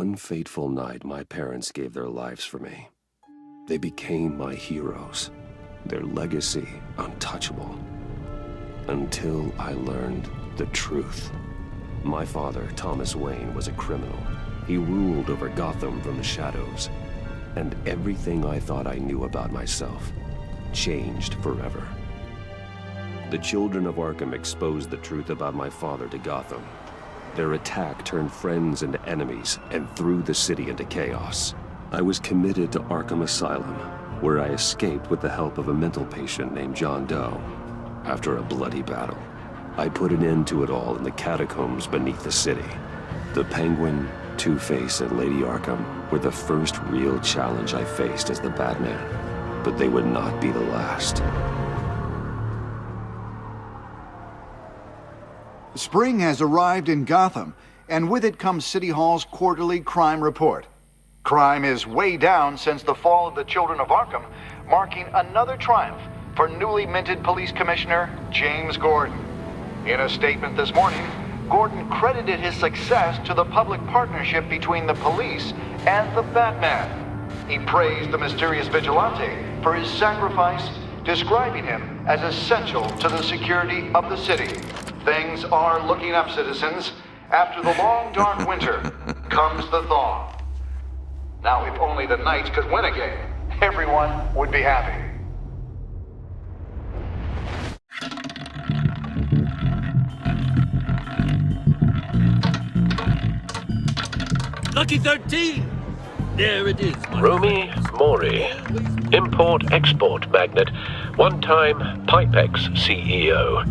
one fateful night, my parents gave their lives for me. They became my heroes, their legacy untouchable. Until I learned the truth. My father, Thomas Wayne, was a criminal. He ruled over Gotham from the shadows. And everything I thought I knew about myself changed forever. The children of Arkham exposed the truth about my father to Gotham. Their attack turned friends into enemies and threw the city into chaos. I was committed to Arkham Asylum, where I escaped with the help of a mental patient named John Doe. After a bloody battle, I put an end to it all in the catacombs beneath the city. The Penguin, Two-Face, and Lady Arkham were the first real challenge I faced as the Batman, but they would not be the last. Spring has arrived in Gotham, and with it comes City Hall's quarterly crime report. Crime is way down since the fall of the Children of Arkham, marking another triumph for newly minted Police Commissioner James Gordon. In a statement this morning, Gordon credited his success to the public partnership between the police and the Batman. He praised the mysterious vigilante for his sacrifice, describing him as essential to the security of the city. Things are looking up, citizens. After the long, dark winter comes the thaw. Now, if only the Knights could win a game, everyone would be happy. Lucky 13! There it is. Romy Mori, import-export magnate, one-time Pipex CEO,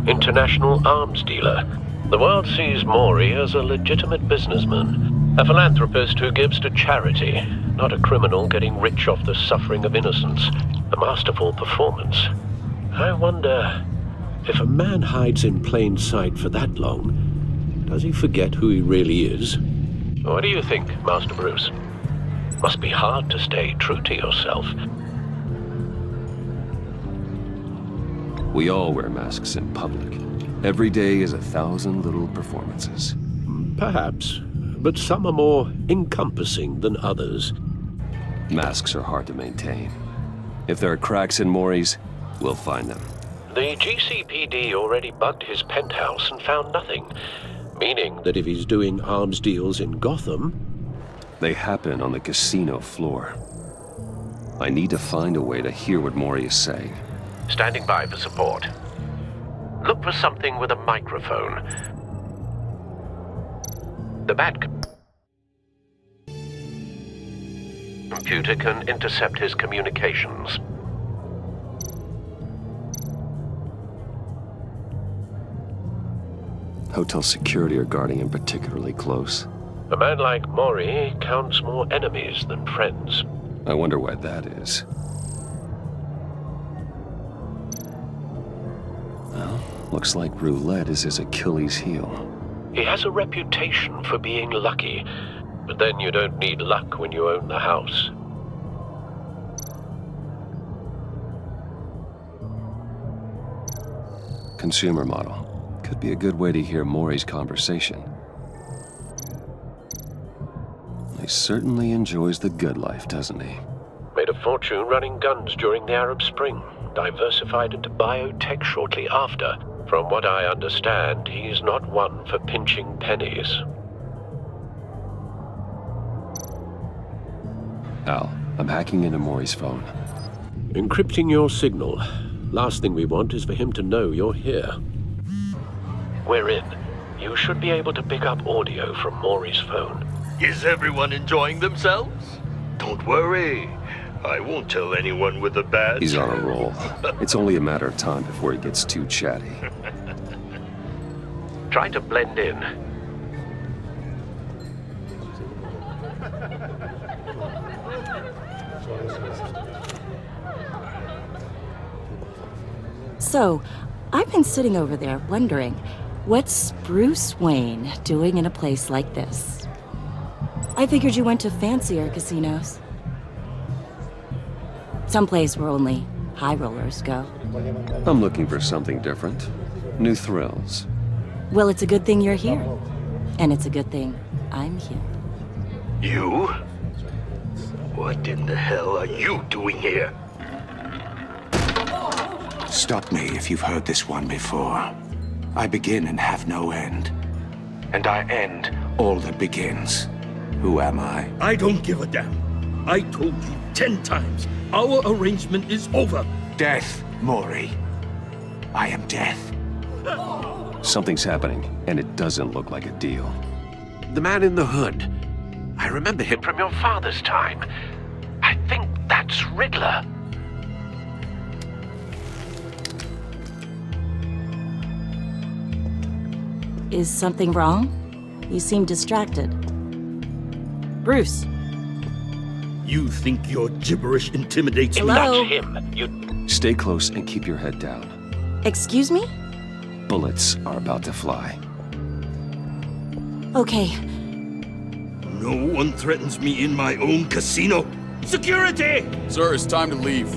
international arms dealer. The world sees Mori as a legitimate businessman, a philanthropist who gives to charity, not a criminal getting rich off the suffering of innocence. A masterful performance. I wonder, if a man hides in plain sight for that long, does he forget who he really is? What do you think, Master Bruce? Must be hard to stay true to yourself. We all wear masks in public. Every day is 1,000 little performances. Perhaps, but some are more encompassing than others. Masks are hard to maintain. If there are cracks in Mori's, we'll find them. The GCPD already bugged his penthouse and found nothing, meaning that if he's doing arms deals in Gotham... They happen on the casino floor. I need to find a way to hear what Mori is saying. Standing by for support. Look for something with a microphone. The computer can intercept his communications. Hotel security are guarding him particularly close. A man like Mori counts more enemies than friends. I wonder why that is. Well, looks like roulette is his Achilles heel. He has a reputation for being lucky, but then you don't need luck when you own the house. Consumer model. Could be a good way to hear Mori's conversation. He certainly enjoys the good life, doesn't he? Made a fortune running guns during the Arab Spring. Diversified into biotech shortly after. From what I understand, he's not one for pinching pennies. Al, I'm hacking into Mori's phone. Encrypting your signal. Last thing we want is for him to know you're here. We're in. You should be able to pick up audio from Mori's phone. Is everyone enjoying themselves? Don't worry. I won't tell anyone with a badge. He's on a roll. It's only a matter of time before he gets too chatty. Try to blend in. So, I've been sitting over there wondering, what's Bruce Wayne doing in a place like this? I figured you went to fancier casinos. Someplace where only high rollers go. I'm looking for something different. New thrills. Well, it's a good thing you're here. And it's a good thing I'm here. You? What in the hell are you doing here? Stop me if you've heard this one before. I begin and have no end. And I end all that begins. Who am I? I don't give a damn. I told you 10 times. Our arrangement is over. Death, Maury. I am death. Something's happening, and it doesn't look like a deal. The man in the hood. I remember him from your father's time. I think that's Riddler. Is something wrong? You seem distracted. Bruce. You think your gibberish intimidates me? Hello? That's him. You... Stay close and keep your head down. Excuse me? Bullets are about to fly. Okay. No one threatens me in my own casino. Security! Sir, it's time to leave.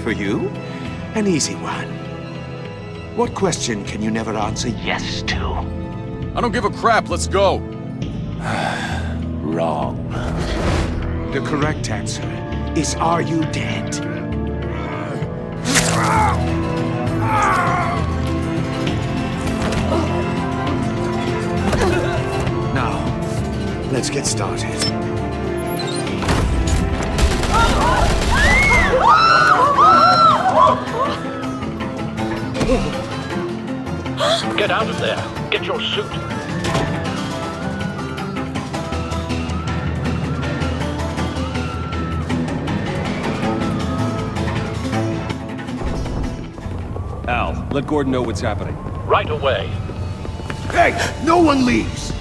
For you? An easy one. What question can you never answer yes to? I don't give a crap, let's go. Wrong. The correct answer is, are you dead? Now, let's get started. Get out of there. Get your suit. Al, let Gordon know what's happening. Right away. Hey, no one leaves!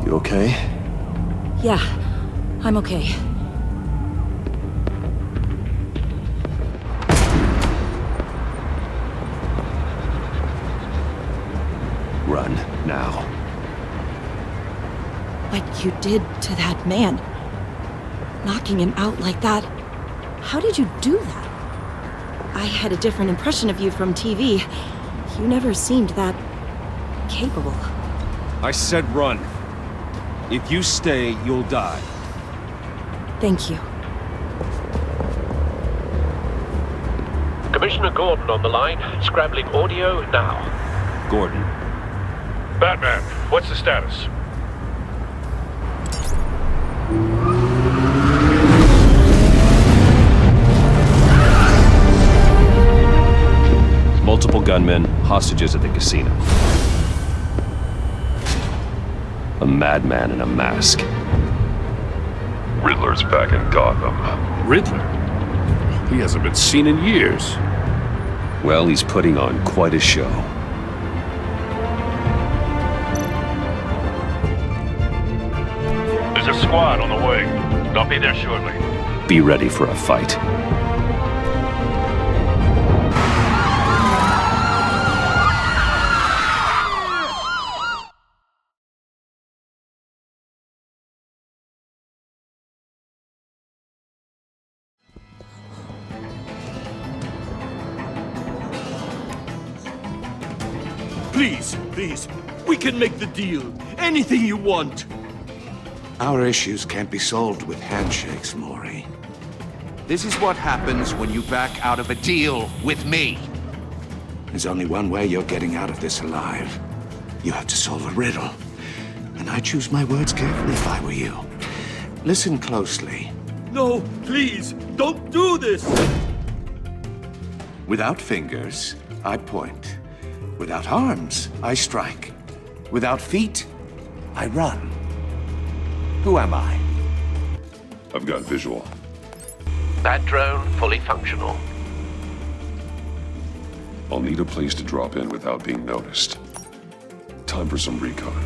You okay? Yeah, I'm okay. Run, now. What you did to that man. Knocking him out like that. How did you do that? I had a different impression of you from TV. You never seemed that capable. I said run. If you stay, you'll die. Thank you. Commissioner Gordon on the line. Scrabbling audio now. Gordon. Batman, what's the status? Multiple gunmen, hostages at the casino. A madman in a mask. Riddler's back in Gotham. Riddler? He hasn't been seen in years. Well, he's putting on quite a show. There's a squad on the way. They'll be there shortly. Be ready for a fight. Please, please. We can make the deal. Anything you want. Our issues can't be solved with handshakes, Maury. This is what happens when you back out of a deal with me. There's only one way you're getting out of this alive. You have to solve a riddle. And I choose my words carefully if I were you. Listen closely. No, please, don't do this. Without fingers, I point. Without arms, I strike. Without feet, I run. Who am I? I've got visual. That drone fully functional. I'll need a place to drop in without being noticed. Time for some recon.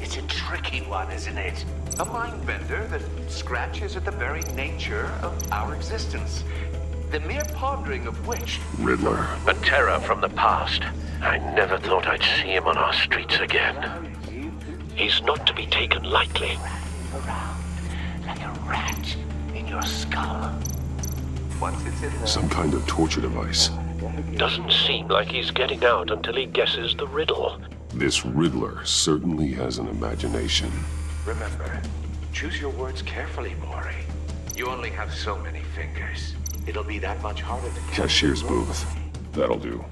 It's a tricky one, isn't it? A mind bender that scratches at the very nature of our existence. the mere pondering of which... Riddler. A terror from the past. I never thought I'd see him on our streets again. He's not to be taken lightly. Around like a rat in your skull. Once it's in there... Some kind of torture device. Doesn't seem like he's getting out until he guesses the riddle. This Riddler certainly has an imagination. Remember, choose your words carefully, Maury. You only have so many fingers. It'll be that much harder to... Cashier's booth. That'll do.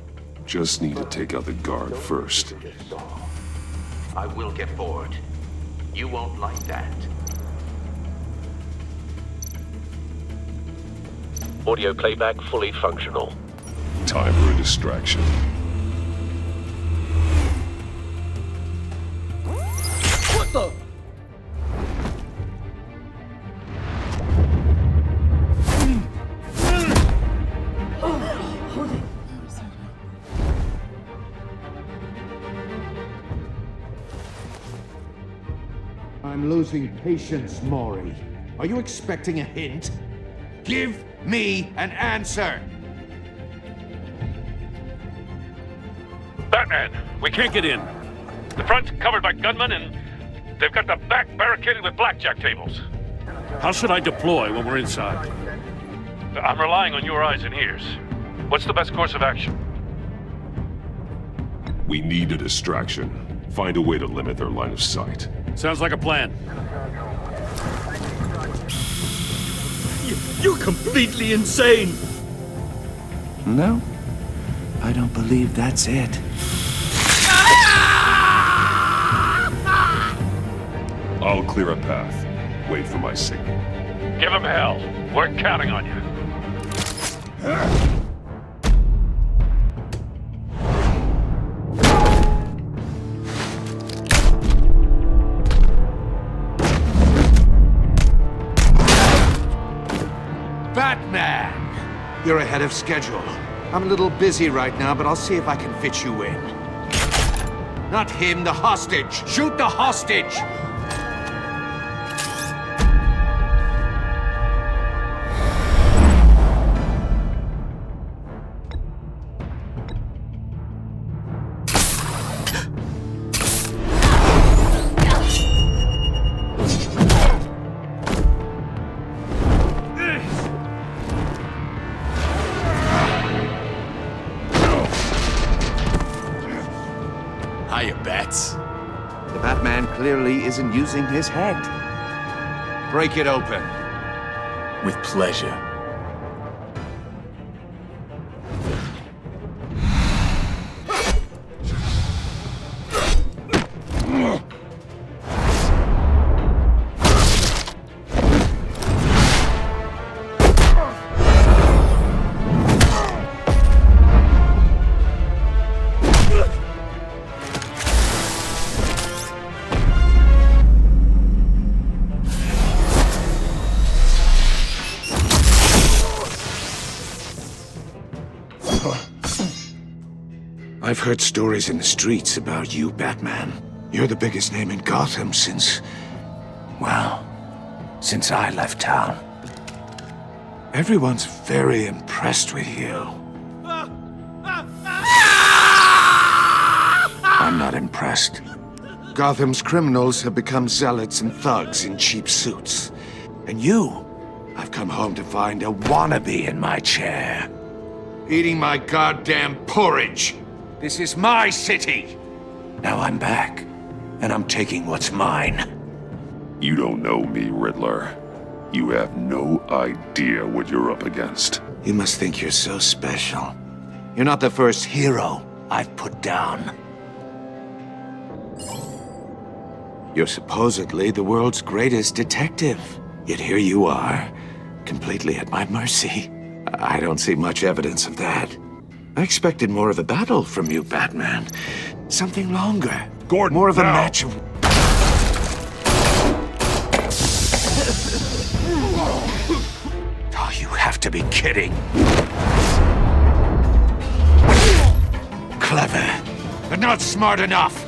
Just need to take out the guard first. I will get bored. You won't like that. Audio playback fully functional. Time for a distraction. What the? I'm losing patience, Maury. Are you expecting a hint? Give me an answer! Batman, we can't get in. The front's covered by gunmen, and they've got the back barricaded with blackjack tables. How should I deploy when we're inside? I'm relying on your eyes and ears. What's the best course of action? We need a distraction. Find a way to limit their line of sight. Sounds like a plan. You're completely insane! No, I don't believe that's it. I'll clear a path. Wait for my signal. Give him hell. We're counting on you. Batman! You're ahead of schedule. I'm a little busy right now, but I'll see if I can fit you in. Not him, the hostage! Shoot the hostage! Hiya, Bats. The Batman clearly isn't using his head. Break it open. With pleasure. I've heard stories in the streets about you, Batman. You're the biggest name in Gotham since... well, since I left town. Everyone's very impressed with you. I'm not impressed. Gotham's criminals have become zealots and thugs in cheap suits. And you, I've come home to find a wannabe in my chair. Eating my goddamn porridge. This is my city. Now I'm back, and I'm taking what's mine. You don't know me, Riddler. You have no idea what you're up against. You must think you're so special. You're not the first hero I've put down. You're supposedly the world's greatest detective. Yet here you are, completely at my mercy. I don't see much evidence of that. I expected more of a battle from you, Batman. Something longer. Gordon, more of a now. match of... Oh, you have to be kidding. Clever, but not smart enough.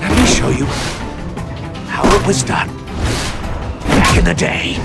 Let me show you how it was done. in the day.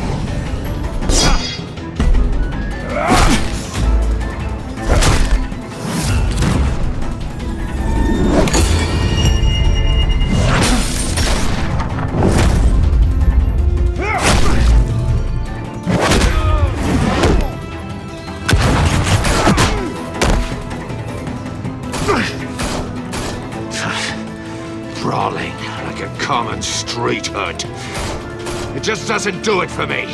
Brawling like a common street hood. It just doesn't do it for me.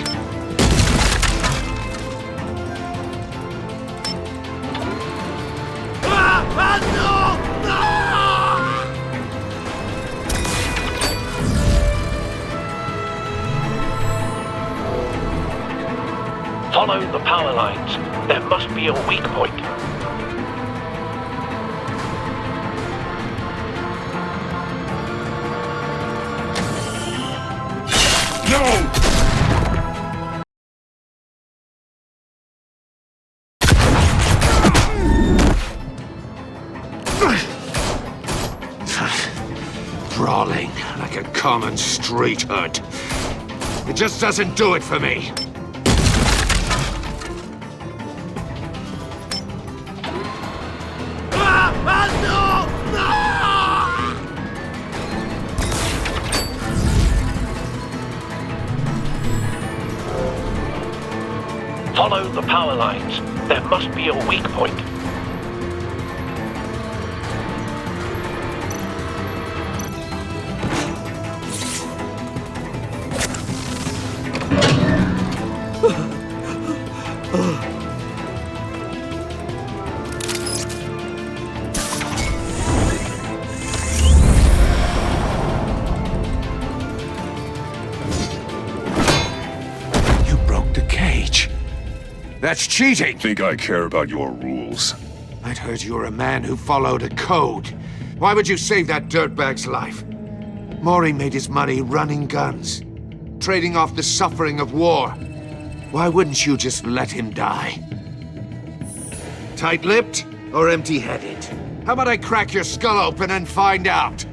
Follow the power lines. There must be a weak point. Brawling like a common street hood. It just doesn't do it for me. Follow the power lines. There must be a weak point. You broke the cage. That's cheating! Think I care about your rules? I'd heard you were a man who followed a code. Why would you save that dirtbag's life? Maury made his money running guns, trading off the suffering of war. Why wouldn't you just let him die? Tight-lipped or empty-headed? How about I crack your skull open and find out?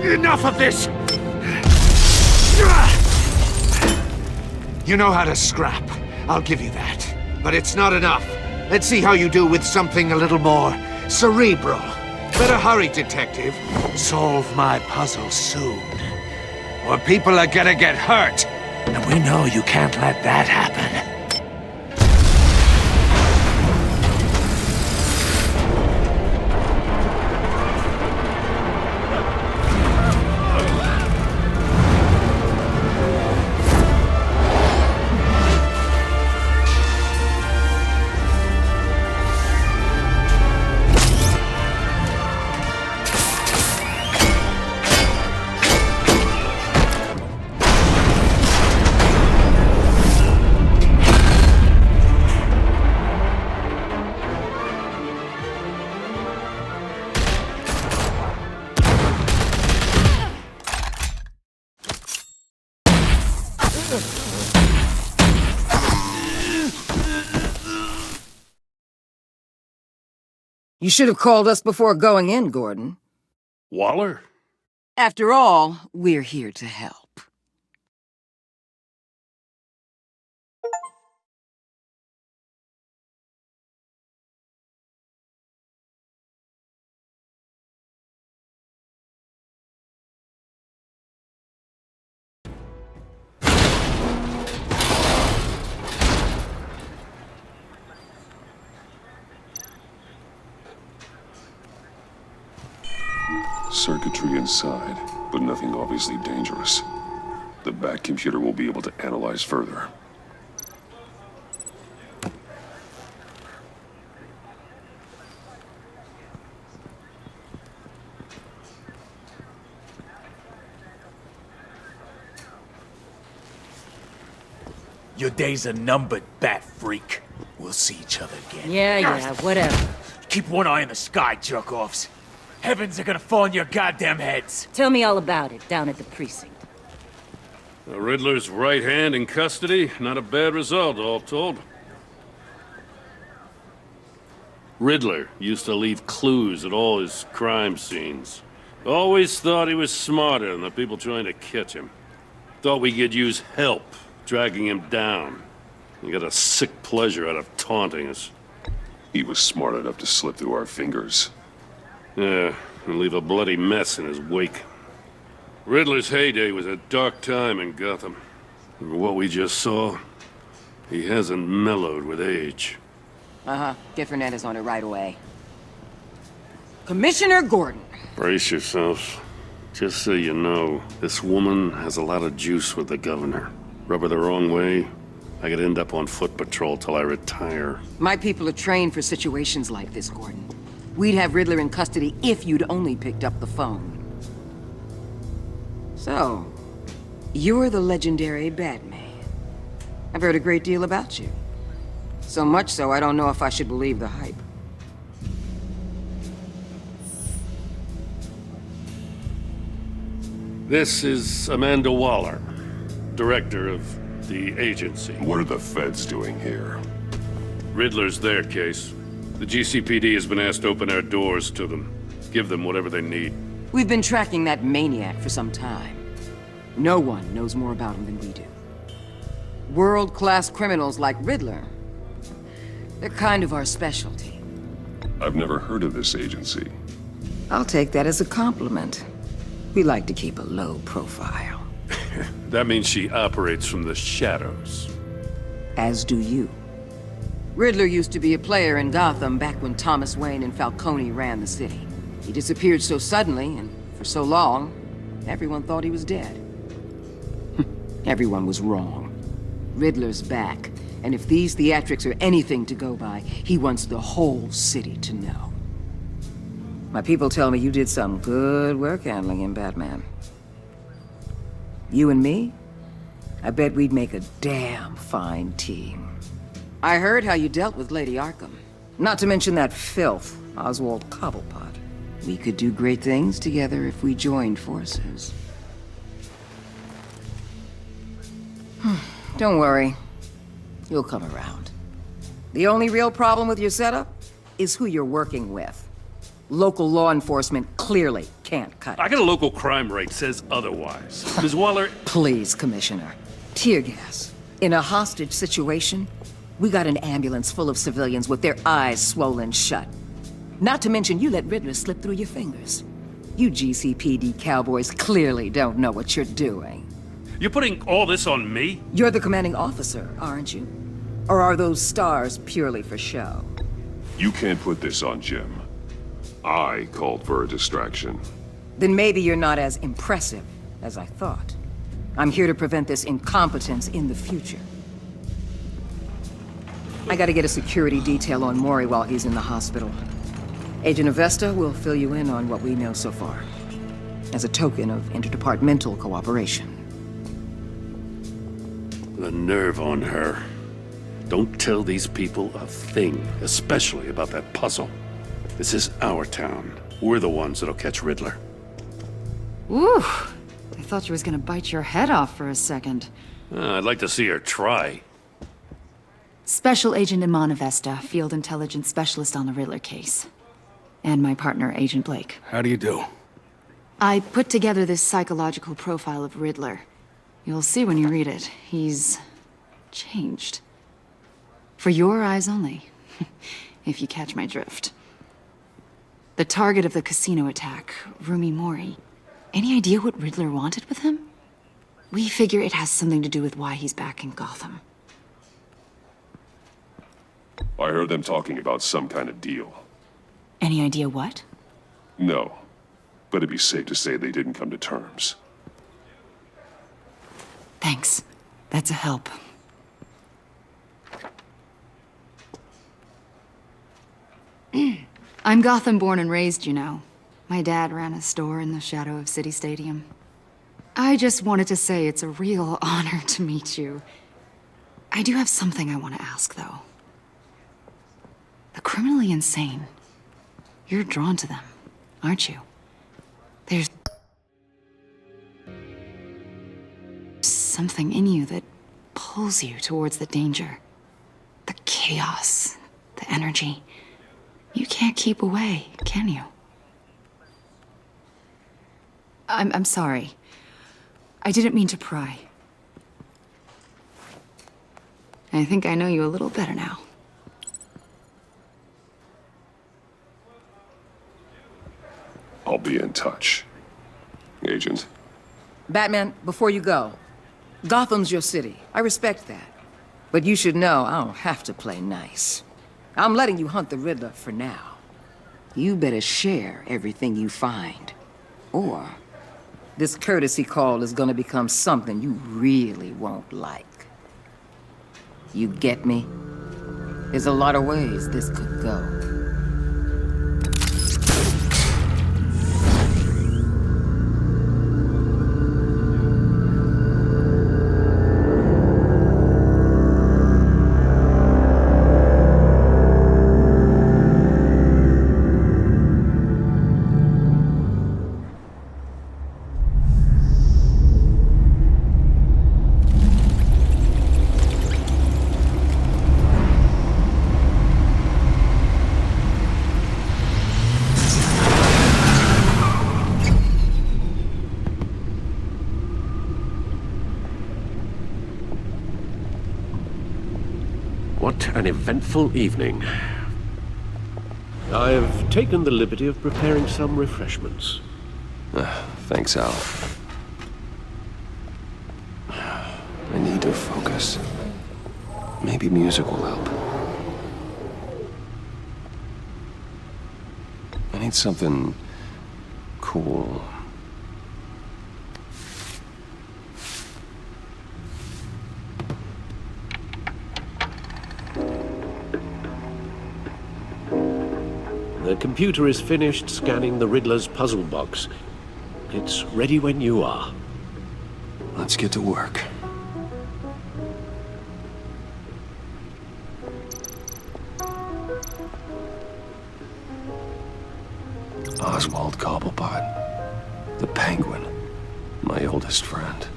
Enough of this! You know how to scrap. I'll give you that. But it's not enough. Let's see how you do with something a little more cerebral. Better hurry, detective. Solve my puzzle soon. Or people are gonna get hurt. And we know you can't let that happen. You should have called us before going in, Gordon. Waller? After all, we're here to help. Circuitry inside, but nothing obviously dangerous. The back computer will be able to analyze further. Your days are numbered, bat freak. We'll see each other again. Yeah, whatever. Keep one eye in the sky, jerk-offs. Heavens are gonna fall on your goddamn heads. Tell me all about it down at the precinct. The Riddler's right hand in custody. Not a bad result, all told. Riddler used to leave clues at all his crime scenes. Always thought he was smarter than the people trying to catch him. Thought we could use help dragging him down. He got a sick pleasure out of taunting us. He was smart enough to slip through our fingers. Yeah, and leave a bloody mess in his wake. Riddler's heyday was a dark time in Gotham. And what we just saw, he hasn't mellowed with age. Get Fernandez on it right away. Commissioner Gordon. Brace yourselves. Just so you know, this woman has a lot of juice with the governor. Rub her the wrong way, I could end up on foot patrol till I retire. My people are trained for situations like this, Gordon. We'd have Riddler in custody if you'd only picked up the phone. So, you're the legendary Batman. I've heard a great deal about you. So much so, I don't know if I should believe the hype. This is Amanda Waller, director of the agency. What are the feds doing here? Riddler's their case. The GCPD has been asked to open our doors to them. Give them whatever they need. We've been tracking that maniac for some time. No one knows more about him than we do. World-class criminals like Riddler. They're kind of our specialty. I've never heard of this agency. I'll take that as a compliment. We like to keep a low profile. That means she operates from the shadows. As do you. Riddler used to be a player in Gotham back when Thomas Wayne and Falcone ran the city. He disappeared so suddenly and for so long, everyone thought he was dead. Everyone was wrong. Riddler's back, and if these theatrics are anything to go by, he wants the whole city to know. My people tell me you did some good work handling him, Batman. You and me? I bet we'd make a damn fine team. I heard how you dealt with Lady Arkham. Not to mention that filth, Oswald Cobblepot. We could do great things together if we joined forces. Don't worry. You'll come around. The only real problem with your setup is who you're working with. Local law enforcement clearly can't cut it. I got a local crime rate says otherwise. Ms. Waller... Please, Commissioner. Tear gas. In a hostage situation, we got an ambulance full of civilians with their eyes swollen shut. Not to mention you let Riddler slip through your fingers. You GCPD cowboys clearly don't know what you're doing. You're putting all this on me? You're the commanding officer, aren't you? Or are those stars purely for show? You can't put this on Jim. I called for a distraction. Then maybe you're not as impressive as I thought. I'm here to prevent this incompetence in the future. I gotta get a security detail on Mori while he's in the hospital. Agent Avesta will fill you in on what we know so far, as a token of interdepartmental cooperation. The nerve on her. Don't tell these people a thing, especially about that puzzle. This is our town. We're the ones that'll catch Riddler. Ooh, I thought you was gonna bite your head off for a second. I'd like to see her try. Special Agent Iman Avesta, Field Intelligence Specialist on the Riddler case. And my partner, Agent Blake. How do you do? I put together this psychological profile of Riddler. You'll see when you read it. He's changed. For your eyes only, if you catch my drift. The target of the casino attack, Rumi Mori. Any idea what Riddler wanted with him? We figure it has something to do with why he's back in Gotham. I heard them talking about some kind of deal. Any idea what? No, but it'd be safe to say they didn't come to terms. Thanks. That's a help. I'm Gotham born and raised, you know. My dad ran a store in the shadow of City Stadium. I just wanted to say it's a real honor to meet you. I do have something I want to ask, though. The criminally insane. You're drawn to them, aren't you? There's something in you that pulls you towards the danger. The chaos, the energy. You can't keep away, can you? I'm sorry. I didn't mean to pry. I think I know you a little better now. I'll be in touch, Agent. Batman, before you go, Gotham's your city. I respect that. But you should know I don't have to play nice. I'm letting you hunt the Riddler for now. You better share everything you find. Or this courtesy call is gonna become something you really won't like. You get me? There's a lot of ways this could go. What an eventful evening. I've taken the liberty of preparing some refreshments. Thanks, Al. I need to focus. Maybe music will help. I need something cool. The computer is finished scanning the Riddler's puzzle box. It's ready when you are. Let's get to work. Oswald Cobblepot. The Penguin. My oldest friend.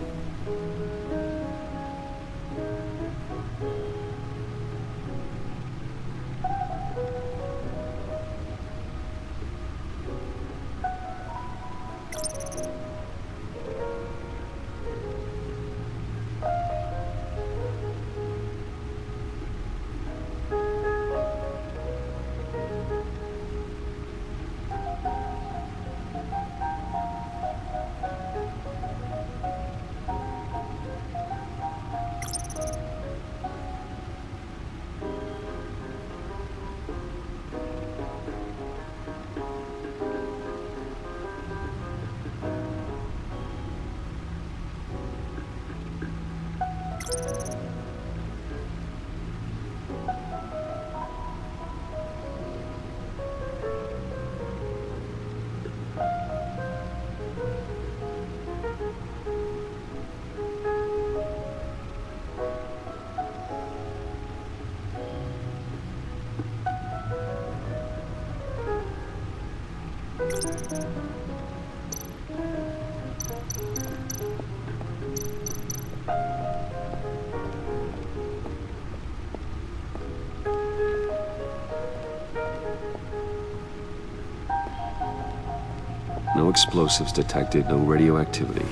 No explosives detected, no radioactivity.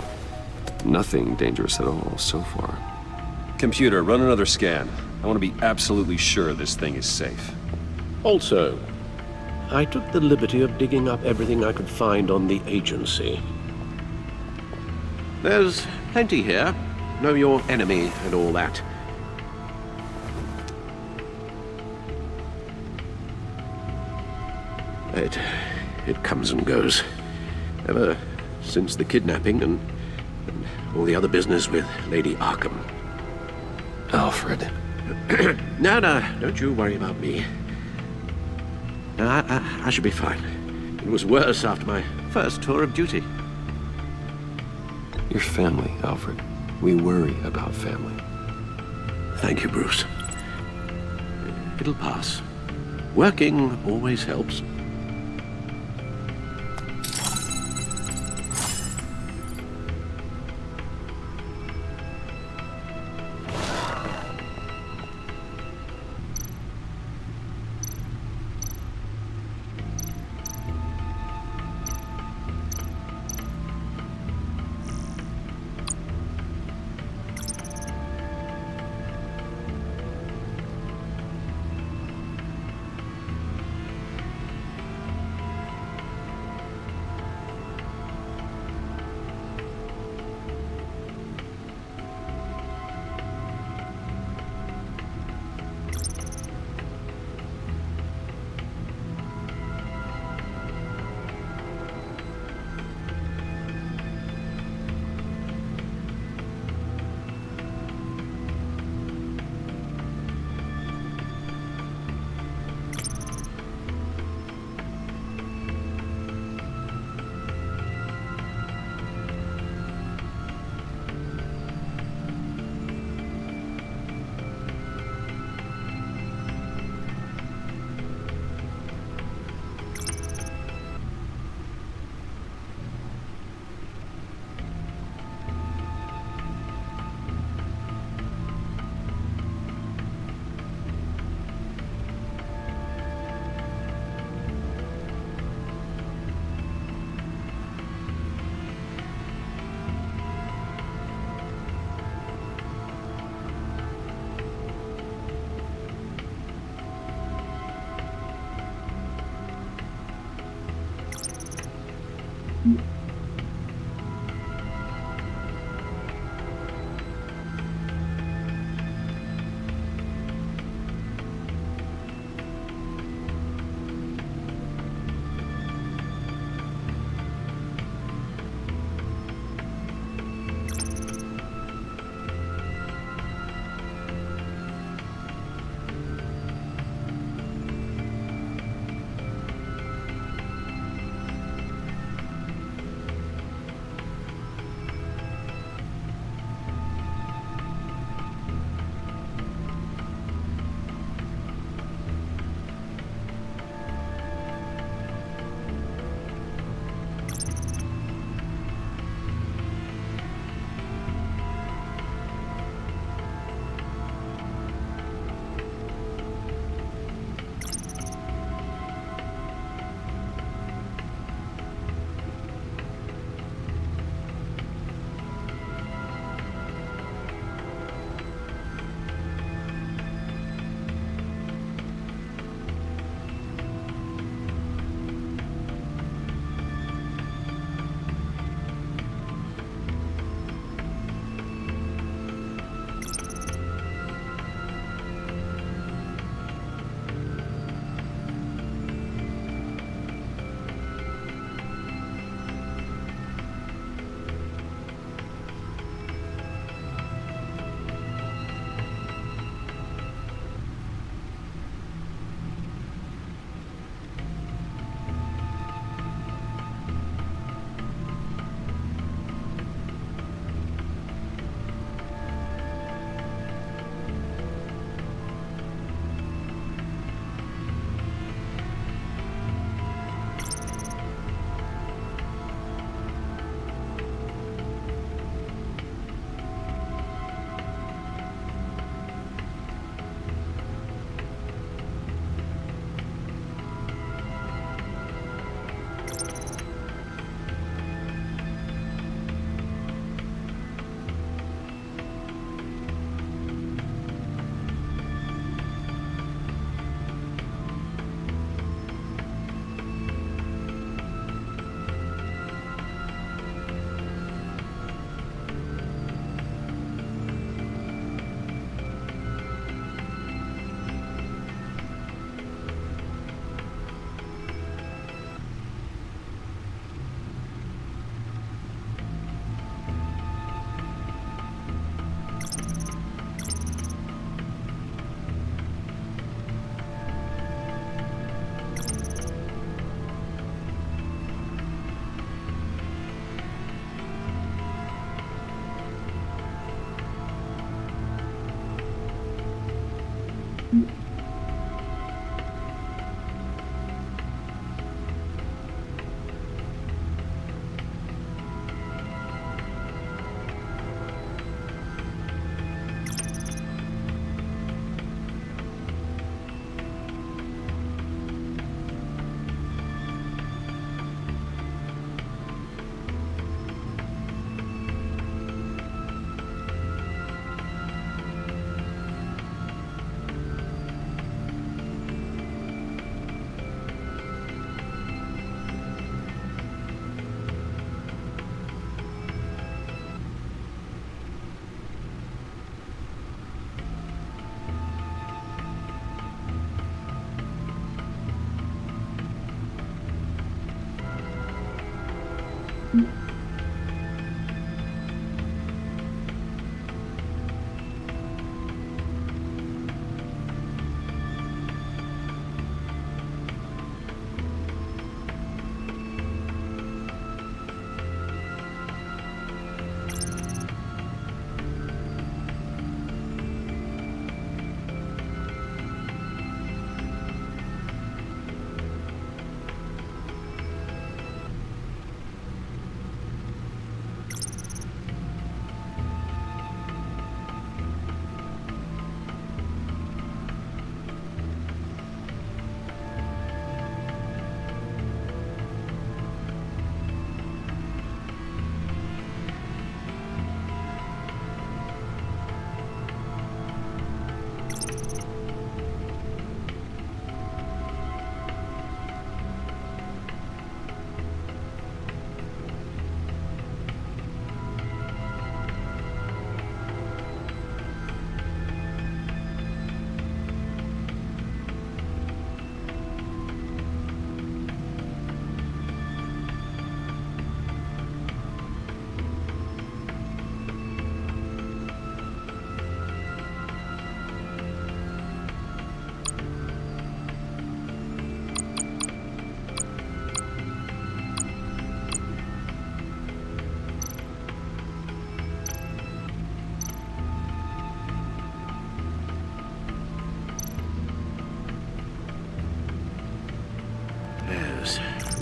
Nothing dangerous at all so far. Computer, run another scan. I want to be absolutely sure this thing is safe. Also, I took the liberty of digging up everything I could find on the agency. There's plenty here. Know your enemy and all that. It comes and goes. Ever since the kidnapping and all the other business with Lady Arkham. Alfred. No, don't you worry about me. No, I should be fine. It was worse after my first tour of duty. Your family, Alfred. We worry about family. Thank you, Bruce. It'll pass. Working always helps.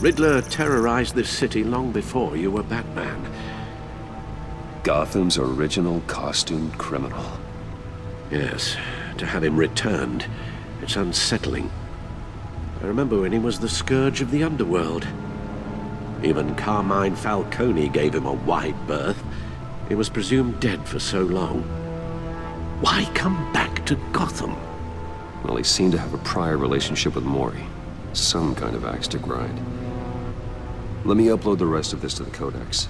Riddler terrorized this city long before you were Batman. Gotham's original costumed criminal. Yes, to have him returned, it's unsettling. I remember when he was the scourge of the underworld. Even Carmine Falcone gave him a wide berth. He was presumed dead for so long. Why come back to Gotham? Well, he seemed to have a prior relationship with Mori. Some kind of axe to grind. Let me upload the rest of this to the Codex.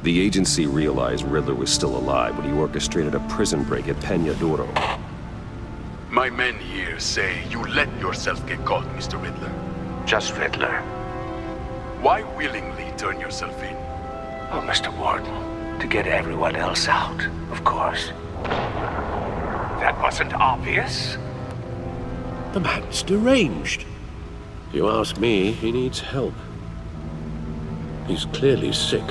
The agency realized Riddler was still alive when he orchestrated a prison break at Peña Duro. My men here say you let yourself get caught, Mr. Riddler. Just Riddler. Why willingly turn yourself in? Oh, Mr. Warden, to get everyone else out, of course. That wasn't obvious? The man's deranged. If you ask me, he needs help. He's clearly sick.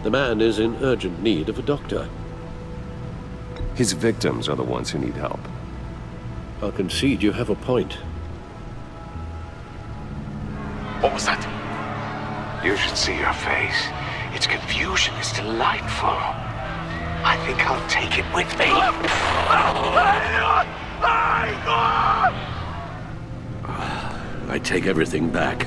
The man is in urgent need of a doctor. His victims are the ones who need help. I'll concede you have a point. What was that? You should see your face. Its confusion is delightful. I think I'll take it with me. I take everything back.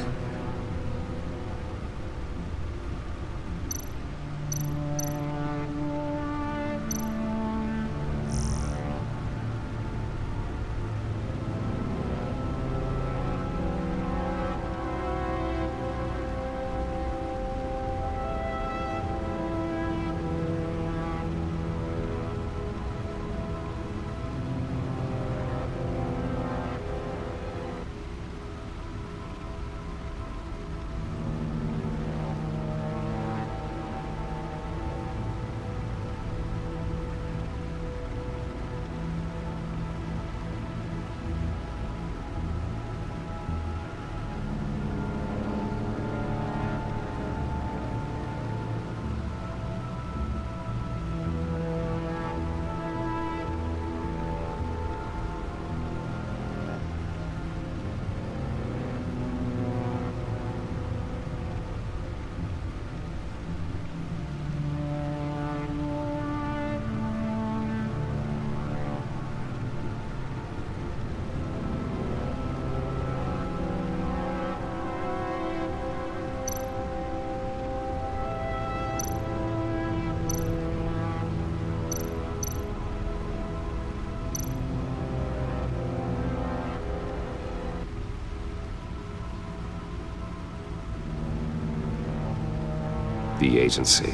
The agency.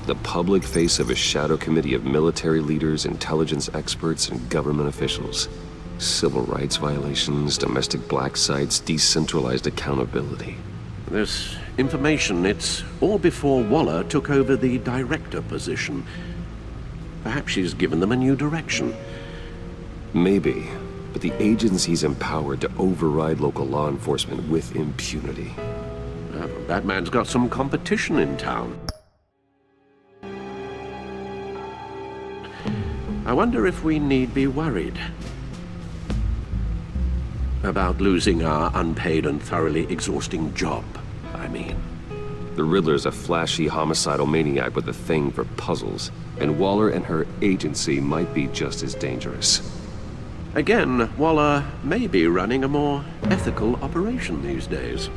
The public face of a shadow committee of military leaders, intelligence experts, and government officials. Civil rights violations, domestic black sites, decentralized accountability. This information, it's all before Waller took over the director position. Perhaps she's given them a new direction. Maybe, but the agency's empowered to override local law enforcement with impunity. Batman's got some competition in town. I wonder if we need be worried about losing our unpaid and thoroughly exhausting job, I mean. The Riddler's a flashy homicidal maniac with a thing for puzzles, and Waller and her agency might be just as dangerous. Again, Waller may be running a more ethical operation these days.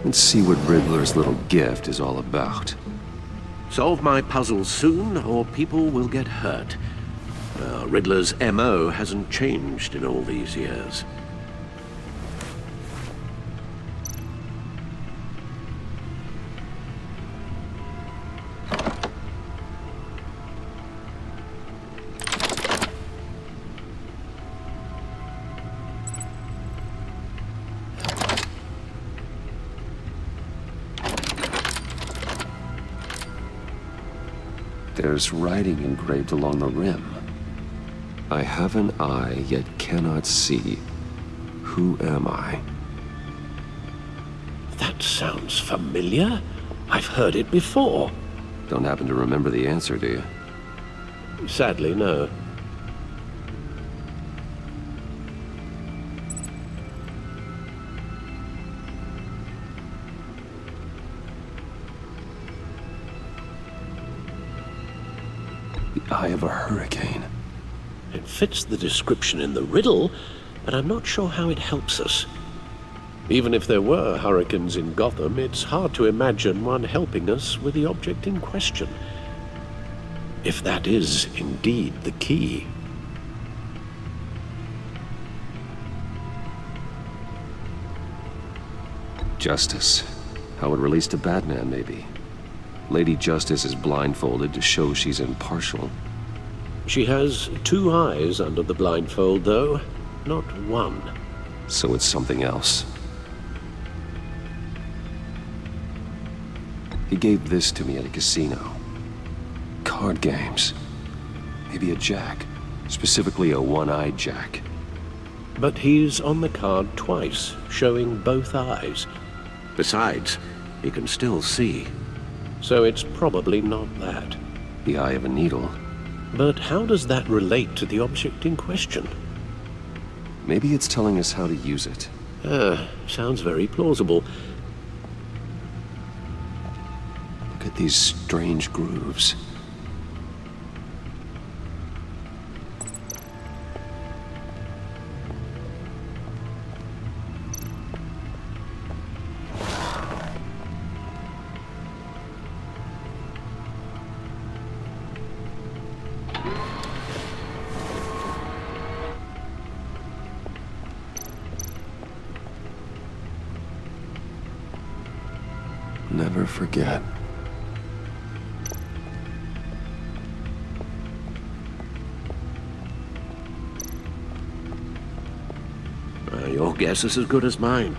Let's see what Riddler's little gift is all about. Solve my puzzles soon, or people will get hurt. Riddler's MO hasn't changed in all these years. There's writing engraved along the rim. I have an eye, yet cannot see. Who am I? That sounds familiar. I've heard it before. Don't happen to remember the answer, do you? Sadly, no. The eye of a hurricane. It fits the description in the riddle, but I'm not sure how it helps us. Even if there were hurricanes in Gotham, it's hard to imagine one helping us with the object in question. If that is indeed the key. Justice. How it relates to Batman, maybe. Lady Justice is blindfolded to show she's impartial. She has 2 eyes under the blindfold, though, not 1. So it's something else. He gave this to me at a casino. Card games. Maybe a jack. Specifically a one-eyed jack. But he's on the card twice, showing both eyes. Besides, he can still see. So it's probably not that. The eye of a needle. But how does that relate to the object in question? Maybe it's telling us how to use it. Sounds very plausible. Look at these strange grooves. Never forget. Your guess is as good as mine.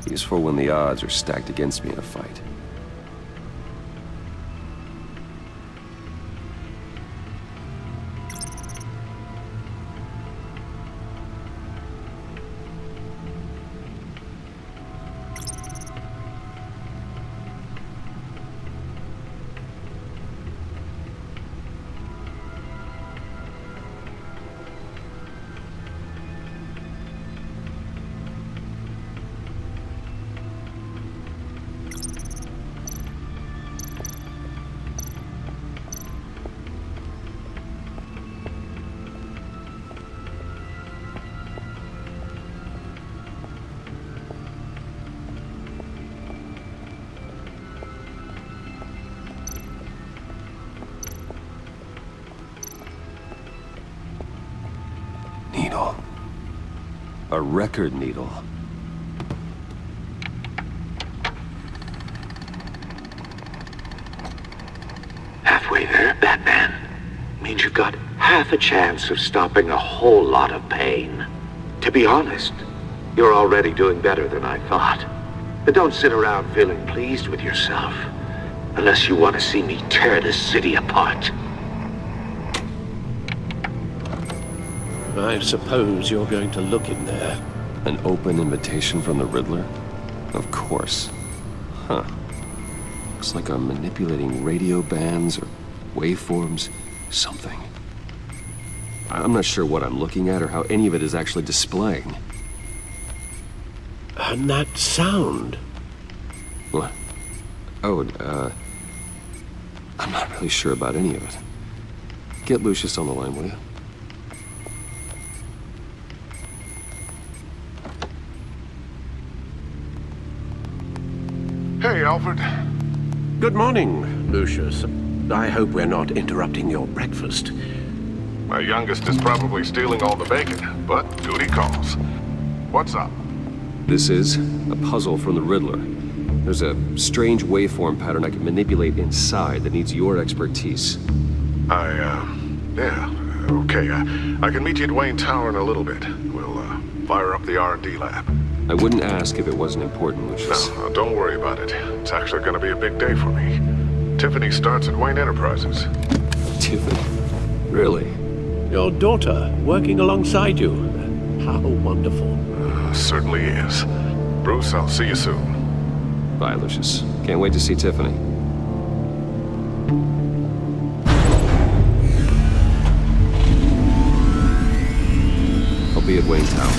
Useful when the odds are stacked against me in a fight. Needle. A record needle. Halfway there, Batman. Means you've got half a chance of stopping a whole lot of pain. To be honest, you're already doing better than I thought. But don't sit around feeling pleased with yourself. Unless you want to see me tear this city apart. I suppose you're going to look in there. An open invitation from the Riddler? Of course. Huh. Looks like I'm manipulating radio bands or waveforms. Something. I'm not sure what I'm looking at or how any of it is actually displaying. And that sound? What? Oh, I'm not really sure about any of it. Get Lucius on the line, will you? Hey, Alfred. Good morning, Lucius. I hope we're not interrupting your breakfast. My youngest is probably stealing all the bacon, but duty calls. What's up? This is a puzzle from the Riddler. There's a strange waveform pattern I can manipulate inside that needs your expertise. Yeah, okay. I can meet you at Wayne Tower in a little bit. We'll, fire up the R&D lab. I wouldn't ask if it wasn't important, Lucius. No, don't worry about it. It's actually gonna be a big day for me. Tiffany starts at Wayne Enterprises. Tiffany? Really? Your daughter working alongside you. How wonderful. Certainly is. Bruce, I'll see you soon. Bye, Lucius. Can't wait to see Tiffany. I'll be at Wayne Tower.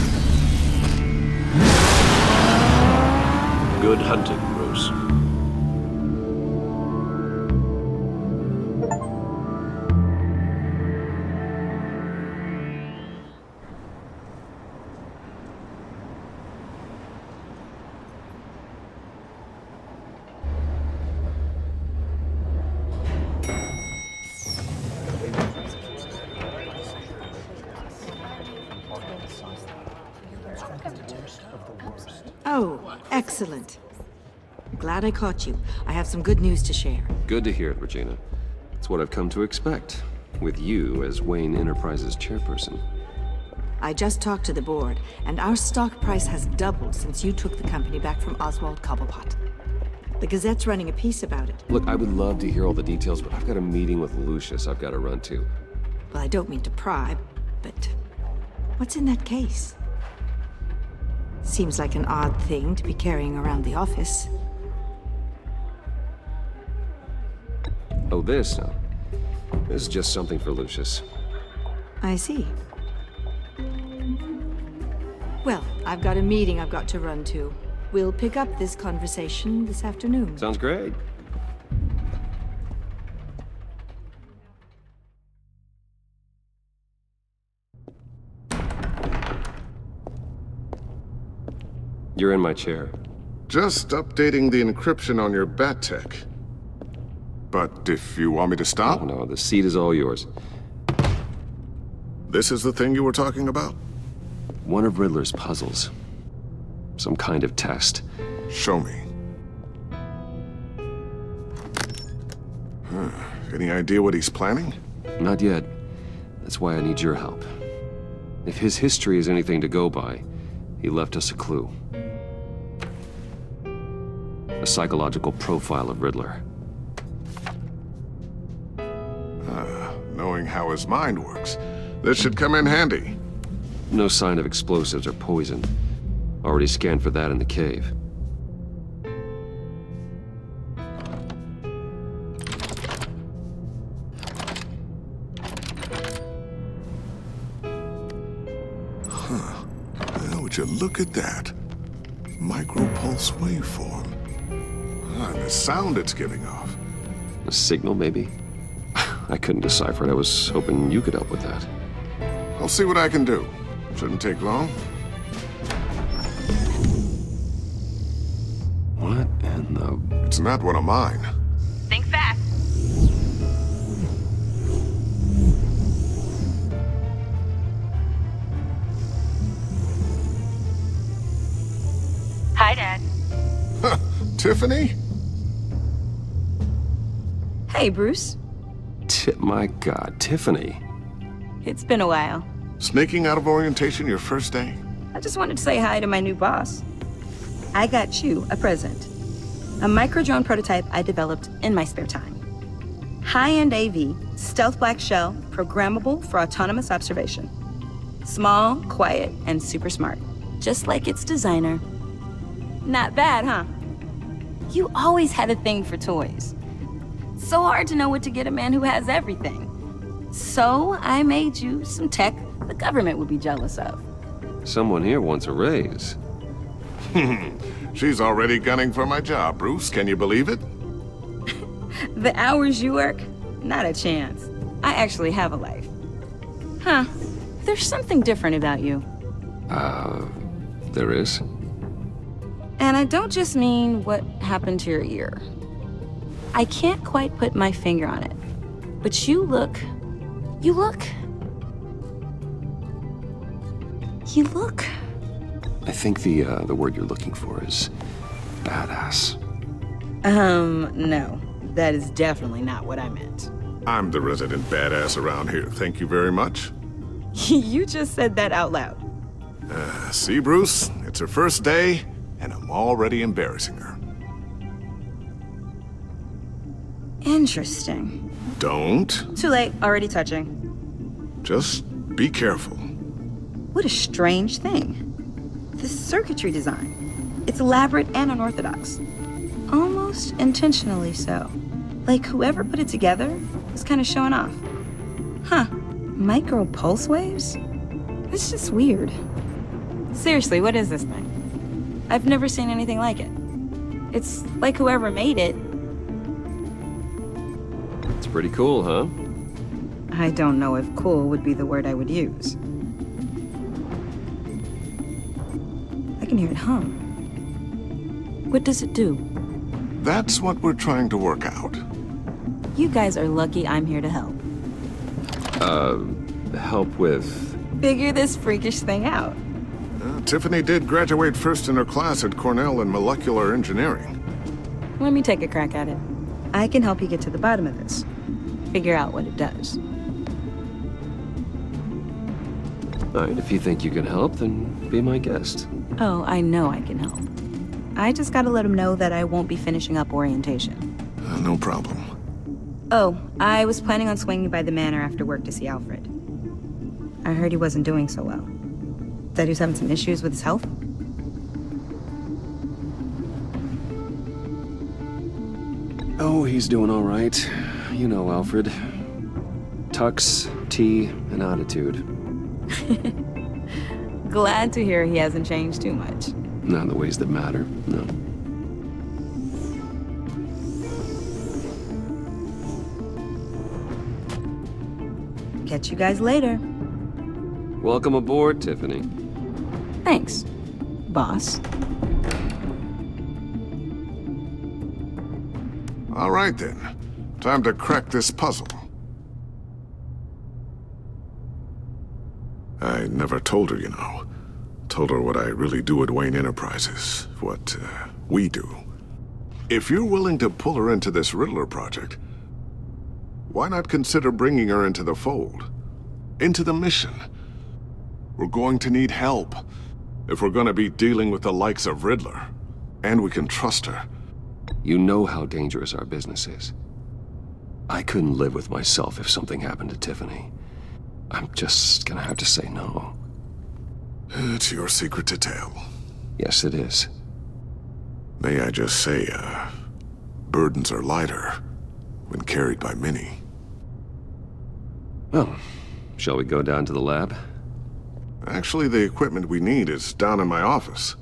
Good hunting, Bruce. Oh, excellent. Glad I caught you. I have some good news to share. Good to hear it, Regina. It's what I've come to expect, with you as Wayne Enterprises chairperson. I just talked to the board, and our stock price has doubled since you took the company back from Oswald Cobblepot. The Gazette's running a piece about it. Look, I would love to hear all the details, but I've got a meeting with Lucius I've got to run to. Well, I don't mean to pry, but what's in that case? Seems like an odd thing to be carrying around the office. Oh, this? No. This is just something for Lucius. I see. Well, I've got a meeting I've got to run to. We'll pick up this conversation this afternoon. Sounds great. You're in my chair. Just updating the encryption on your bat tech. But if you want me to stop? Oh, no, the seat is all yours. This is the thing you were talking about? One of Riddler's puzzles. Some kind of test. Show me. Any idea what he's planning? Not yet. That's why I need your help. If his history is anything to go by, he left us a clue. A psychological profile of Riddler. Knowing how his mind works, this should come in handy. No sign of explosives or poison. Already scanned for that in the cave. Well, would you look at that? Micropulse waveform. And the sound it's giving off. A signal, maybe? I couldn't decipher it. I was hoping you could help with that. I'll see what I can do. Shouldn't take long. What in the... It's not one of mine. Think fast. Hi, Dad. Tiffany? Hey, Bruce. My God, Tiffany. It's been a while. Sneaking out of orientation your first day? I just wanted to say hi to my new boss. I got you a present. A micro-drone prototype I developed in my spare time. High-end AV, stealth black shell, programmable for autonomous observation. Small, quiet, and super smart. Just like its designer. Not bad, huh? You always had a thing for toys. So hard to know what to get a man who has everything. So I made you some tech the government would be jealous of. Someone here wants a raise. She's already gunning for my job, Bruce. Can you believe it? The hours you work? Not a chance. I actually have a life. Huh. There's something different about you. There is? And I don't just mean what happened to your ear. I can't quite put my finger on it. But you look... You look... I think the word you're looking for is badass. No. That is definitely not what I meant. I'm the resident badass around here. Thank you very much. You just said that out loud. See, Bruce? It's her first day, and I'm already embarrassing her. Interesting. Don't. Too late. Already touching. Just be careful. What a strange thing. This circuitry design. It's elaborate and unorthodox. Almost intentionally so. Like whoever put it together was kind of showing off. Huh. Micro pulse waves? It's just weird. Seriously, what is this thing? I've never seen anything like it. It's like whoever made it. It's pretty cool, huh? I don't know if cool would be the word I would use. I can hear it hum. What does it do? That's what we're trying to work out. You guys are lucky I'm here to help. Help with... Figure this freakish thing out. Tiffany did graduate first in her class at Cornell in molecular engineering. Let me take a crack at it. I can help you get to the bottom of this. Figure out what it does. All right, if you think you can help, then be my guest. Oh, I know I can help. I just gotta let him know that I won't be finishing up orientation. No problem. Oh, I was planning on swinging by the manor after work to see Alfred. I heard he wasn't doing so well. That he was having some issues with his health? Oh, he's doing all right. You know Alfred. Tux, tea, and attitude. Glad to hear he hasn't changed too much. Not in the ways that matter, no. Catch you guys later. Welcome aboard, Tiffany. Thanks, boss. All right, then. Time to crack this puzzle. I never told her, you know. Told her what I really do at Wayne Enterprises. What, we do. If you're willing to pull her into this Riddler project, why not consider bringing her into the fold? Into the mission? We're going to need help if we're going to be dealing with the likes of Riddler. And we can trust her. You know how dangerous our business is. I couldn't live with myself if something happened to Tiffany. I'm just gonna have to say no. It's your secret to tell. Yes, it is. May I just say, burdens are lighter when carried by many. Well, shall we go down to the lab? Actually, the equipment we need is down in my office.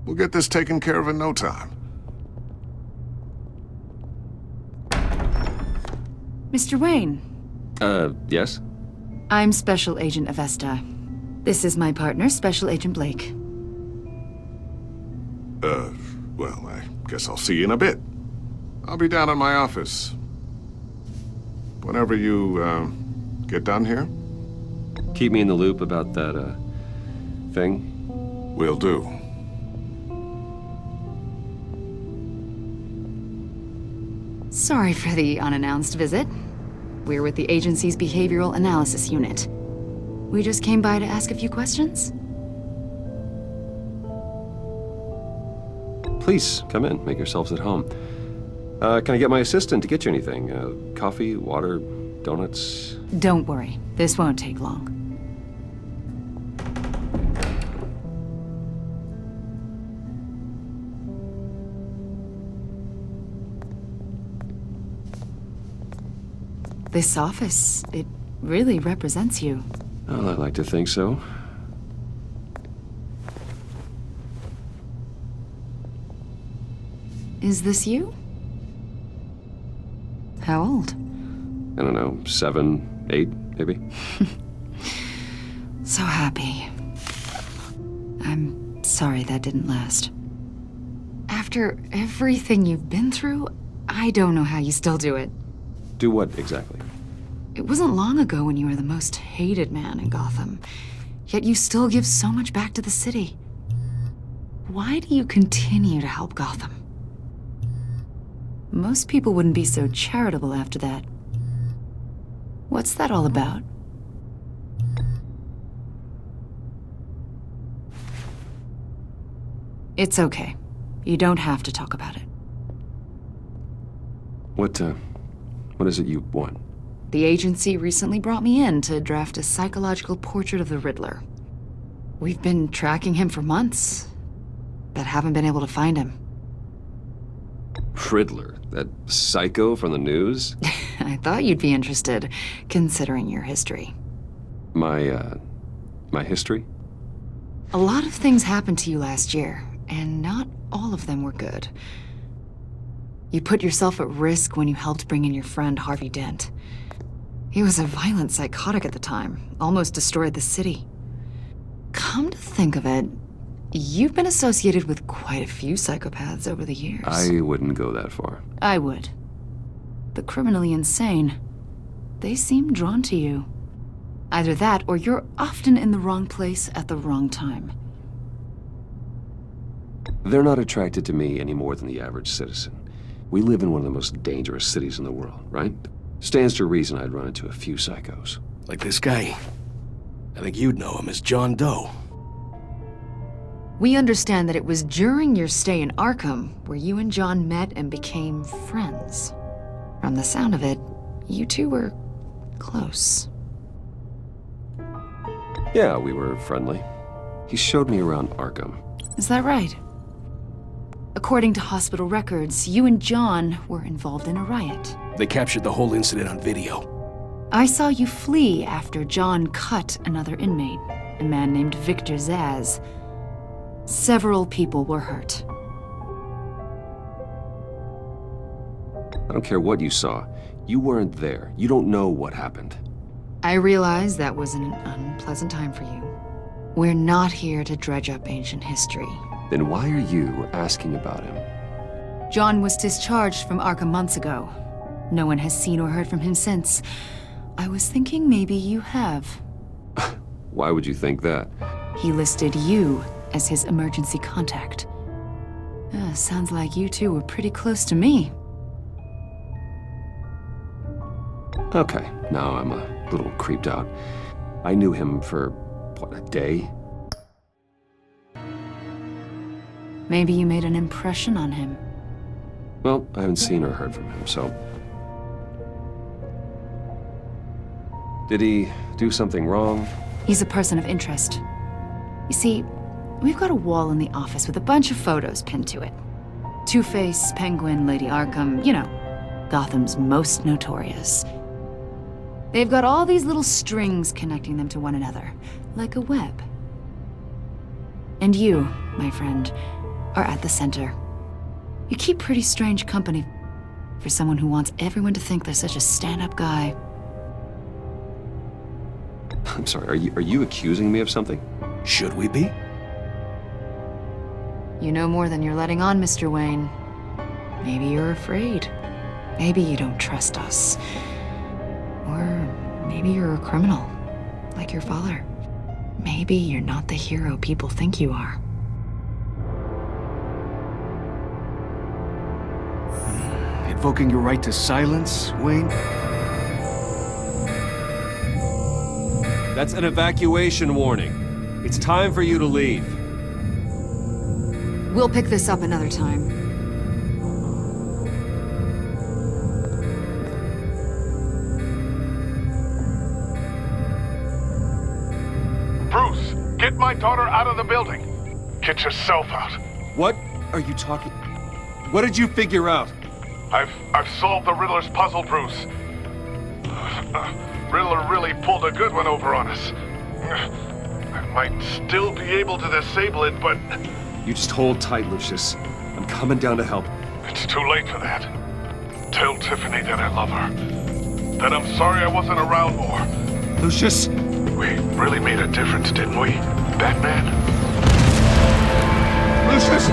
We'll get this taken care of in no time. Mr. Wayne. Yes? I'm Special Agent Avesta. This is my partner, Special Agent Blake. Well, I guess I'll see you in a bit. I'll be down in my office. Whenever you, get done here? Keep me in the loop about that, thing. Will do. Sorry for the unannounced visit. We're with the agency's Behavioral Analysis Unit. We just came by to ask a few questions. Please, come in. Make yourselves at home. Can I get my assistant to get you anything? Coffee, water, donuts? Don't worry. This won't take long. This office, it really represents you. Well, I'd like to think so. Is this you? How old? I don't know, 7, 8, maybe? So happy. I'm sorry that didn't last. After everything you've been through, I don't know how you still do it. Do what exactly? It wasn't long ago when you were the most hated man in Gotham, yet you still give so much back to the city. Why do you continue to help Gotham? Most people wouldn't be so charitable after that. What's that all about? It's okay. You don't have to talk about it. What is it you want? The agency recently brought me in to draft a psychological portrait of the Riddler. We've been tracking him for months, but haven't been able to find him. Riddler? That psycho from the news? I thought you'd be interested, considering your history. My history? A lot of things happened to you last year, and not all of them were good. You put yourself at risk when you helped bring in your friend Harvey Dent. He was a violent psychotic at the time, almost destroyed the city. Come to think of it, you've been associated with quite a few psychopaths over the years. I wouldn't go that far. I would. The criminally insane. They seem drawn to you. Either that, or you're often in the wrong place at the wrong time. They're not attracted to me any more than the average citizen. We live in one of the most dangerous cities in the world, right? Stands to reason I'd run into a few psychos. Like this guy. I think you'd know him as John Doe. We understand that it was during your stay in Arkham where you and John met and became friends. From the sound of it, you two were close. Yeah, we were friendly. He showed me around Arkham. Is that right? According to hospital records, you and John were involved in a riot. They captured the whole incident on video. I saw you flee after John cut another inmate, a man named Victor Zaz. Several people were hurt. I don't care what you saw. You weren't there. You don't know what happened. I realize that was an unpleasant time for you. We're not here to dredge up ancient history. Then why are you asking about him? John was discharged from Arkham months ago. No one has seen or heard from him since. I was thinking maybe you have. Why would you think that? He listed you as his emergency contact. Sounds like you two were pretty close to me. Okay, now I'm a little creeped out. I knew him for, what, a day? Maybe you made an impression on him. Well, I haven't seen or heard from him, so... Did he do something wrong? He's a person of interest. You see, we've got a wall in the office with a bunch of photos pinned to it. Two-Face, Penguin, Lady Arkham, you know, Gotham's most notorious. They've got all these little strings connecting them to one another, like a web. And you, my friend, are at the center. You keep pretty strange company for someone who wants everyone to think they're such a stand-up guy. I'm sorry, are you accusing me of something? Should we be? You know more than you're letting on, Mr. Wayne. Maybe you're afraid. Maybe you don't trust us. Or maybe you're a criminal, like your father. Maybe you're not the hero people think you are. Invoking your right to silence, Wayne? That's an evacuation warning. It's time for you to leave. We'll pick this up another time. Bruce, get my daughter out of the building. Get yourself out. What are you talking... What did you figure out? I've solved the Riddler's puzzle, Bruce. Riddler really pulled a good one over on us. I might still be able to disable it, but... You just hold tight, Lucius. I'm coming down to help. It's too late for that. Tell Tiffany that I love her. That I'm sorry I wasn't around more. Lucius! We really made a difference, didn't we, Batman? Lucius!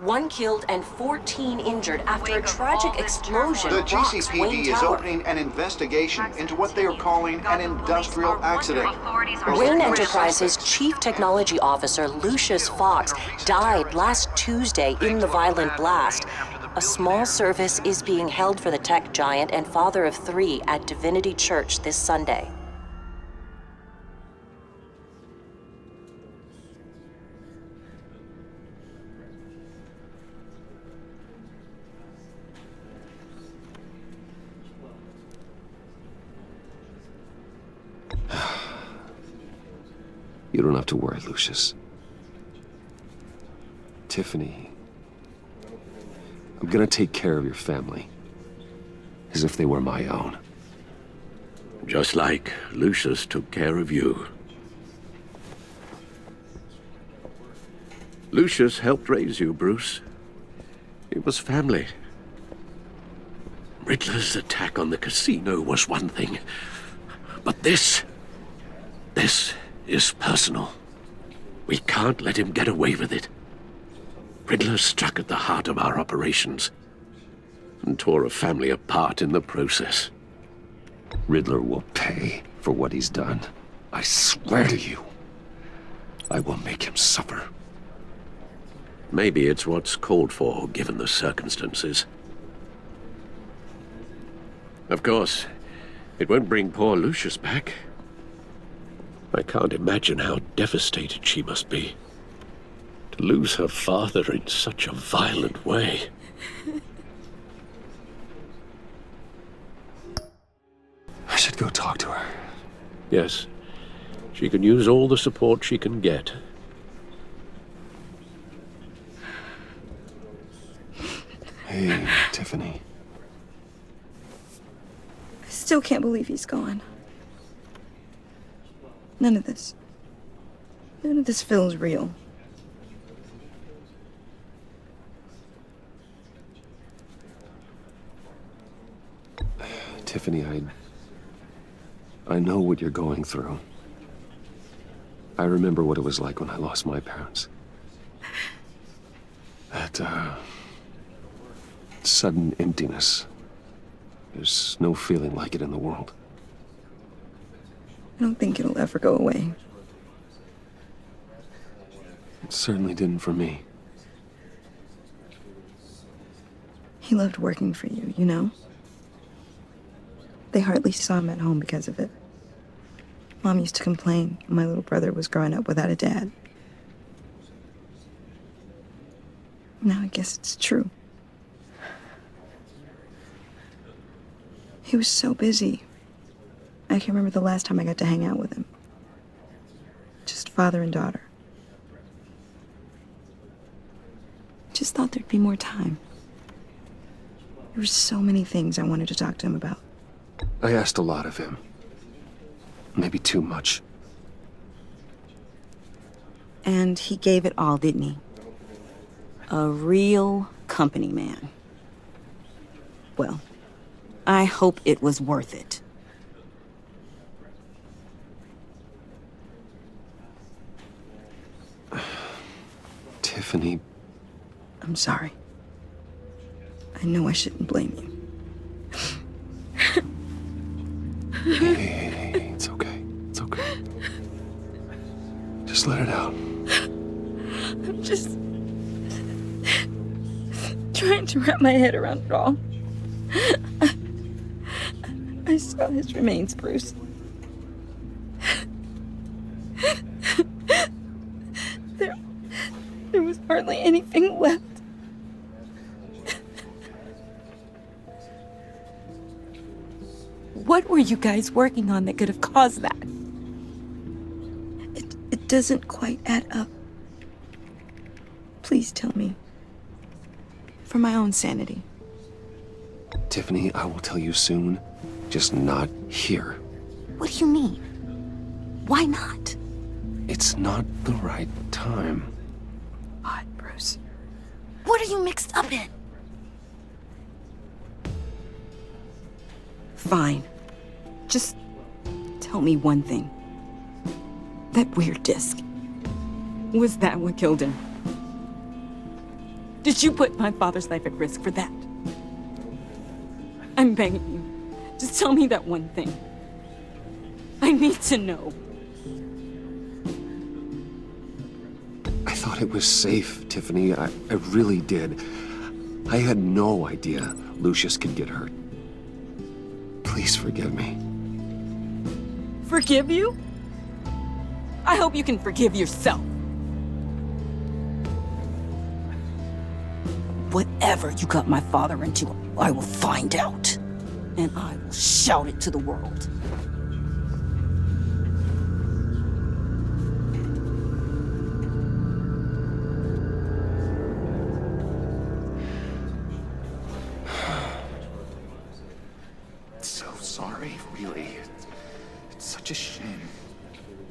One killed and 14 injured after a tragic explosion The rocks GCPD Wayne is Tower. opening an investigation into what they are calling an industrial accident. Wayne Enterprises' Chief Technology Officer Lucius Fox died last Tuesday in the violent blast. A small service is being held for the tech giant and father of 3 at Divinity Church this Sunday. You don't have to worry, Lucius. Tiffany, I'm gonna take care of your family. As if they were my own. Just like Lucius took care of you. Lucius helped raise you, Bruce. It was family. Riddler's attack on the casino was one thing. But this is personal. We can't let him get away with it. Riddler struck at the heart of our operations and tore a family apart in the process. Riddler will pay for what he's done. I swear to you. I will make him suffer. Maybe it's what's called for, given the circumstances. Of course, it won't bring poor Lucius back. I can't imagine how devastated she must be. To lose her father in such a violent way. I should go talk to her. Yes, she can use all the support she can get. Hey, Tiffany. I still can't believe he's gone. None of this feels real. Tiffany, I know what you're going through. I remember what it was like when I lost my parents. That, sudden emptiness. There's no feeling like it in the world. I don't think it'll ever go away. It certainly didn't for me. He loved working for you, you know? They hardly saw him at home because of it. Mom used to complain my little brother was growing up without a dad. Now I guess it's true. He was so busy. I can remember the last time I got to hang out with him. Just father and daughter. Just thought there'd be more time. There were so many things I wanted to talk to him about. I asked a lot of him. Maybe too much. And he gave it all, didn't he? A real company man. Well, I hope it was worth it. Tiffany. I'm sorry. I know I shouldn't blame you. Hey, it's okay. It's okay. Just let it out. I'm just trying to wrap my head around it all. I saw his remains, Bruce. There was hardly anything left. What were you guys working on that could have caused that? It doesn't quite add up. Please tell me. For my own sanity. Tiffany, I will tell you soon. Just not here. What do you mean? Why not? It's not the right time. Odd, Bruce. What are you mixed up in? Fine. Just tell me one thing. That weird disc. Was that what killed him? Did you put my father's life at risk for that? I'm begging you. Just tell me that one thing. I need to know. I thought it was safe, Tiffany. I really did. I had no idea Lucius could get hurt. Please forgive me. Forgive you? I hope you can forgive yourself. Whatever you got my father into, I will find out. And I will shout it to the world. So sorry, really. It's such a shame.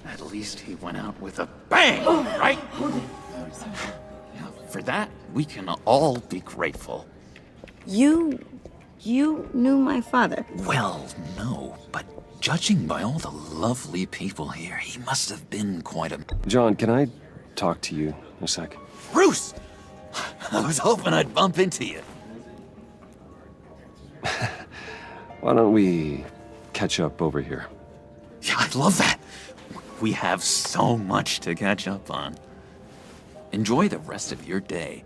At least he went out with a bang, right? Yeah, for that, we can all be grateful. You knew my father? Well, no, but judging by all the lovely people here, he must have been quite a... John, can I talk to you a sec? Bruce! I was hoping I'd bump into you. Why don't we catch up over here? Yeah, I love that. We have so much to catch up on. Enjoy the rest of your day.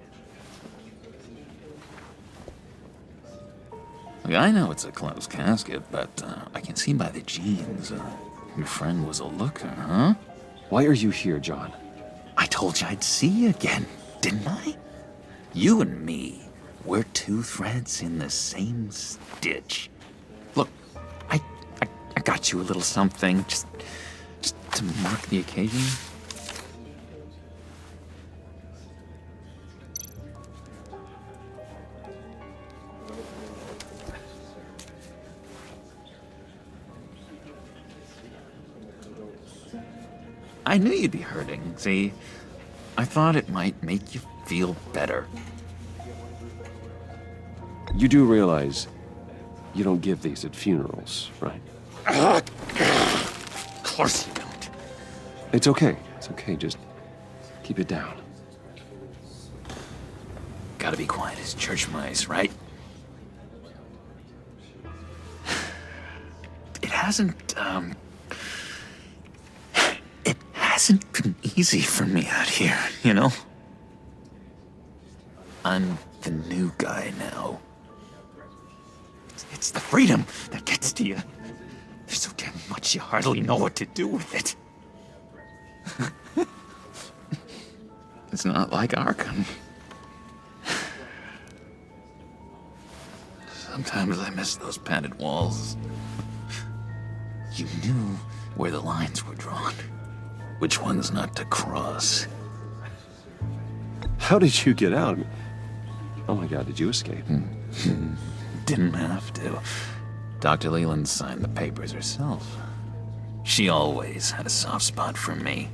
Look, I know it's a closed casket, but I can see by the jeans, your friend was a looker, huh? Why are you here, John? I told you I'd see you again, didn't I? You and me, we're two threads in the same stitch. Look, I got you a little something, just to mark the occasion. I knew you'd be hurting, see? I thought it might make you feel better. You do realize you don't give these at funerals, right? Of course you don't. It's okay. It's okay. Just keep it down. Gotta be quiet as church mice, right? It hasn't been easy for me out here, you know? I'm the new guy now. It's the freedom that gets to you. There's so damn much you hardly know what to do with it. It's not like Arkham. Sometimes I miss those padded walls. You knew where the lines were drawn. Which ones not to cross. How did you get out? Oh my God, did you escape? Didn't have to. Dr. Leland signed the papers herself. She always had a soft spot for me.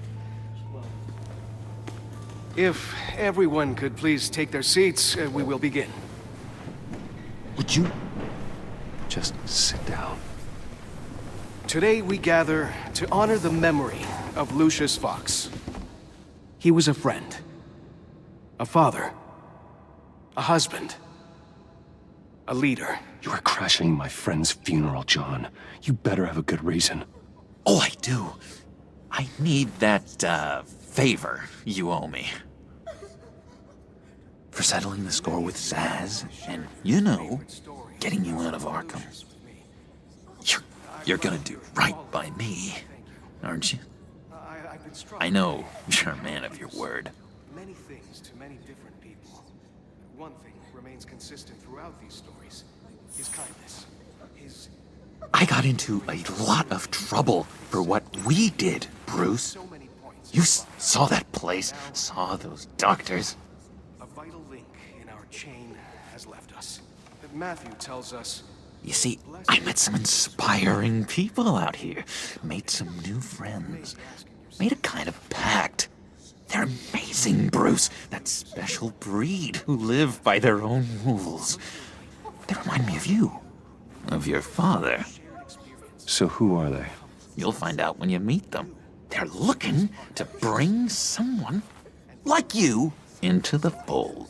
If everyone could please take their seats, we will begin. Would you just sit down? Today we gather to honor the memory of Lucius Fox. He was a friend, a father, a husband, a leader. You are crashing my friend's funeral, John. You better have a good reason. Oh, I do. I need that, favor you owe me. For settling the score with Zaz, and, you know, getting you out of Arkham. You're gonna do right by me, aren't you? I know you're a man of your word. Many things to many different people. One thing remains consistent throughout these stories. His kindness. His... I got into a lot of trouble for what we did, Bruce. You saw that place, saw those doctors. A vital link in our chain has left us. Matthew tells us... You see, I met some inspiring people out here. Made some new friends. Made a kind of pact. They're amazing, Bruce. That special breed who live by their own rules. They remind me of you. Of your father. So who are they? You'll find out when you meet them. They're looking to bring someone like you into the fold.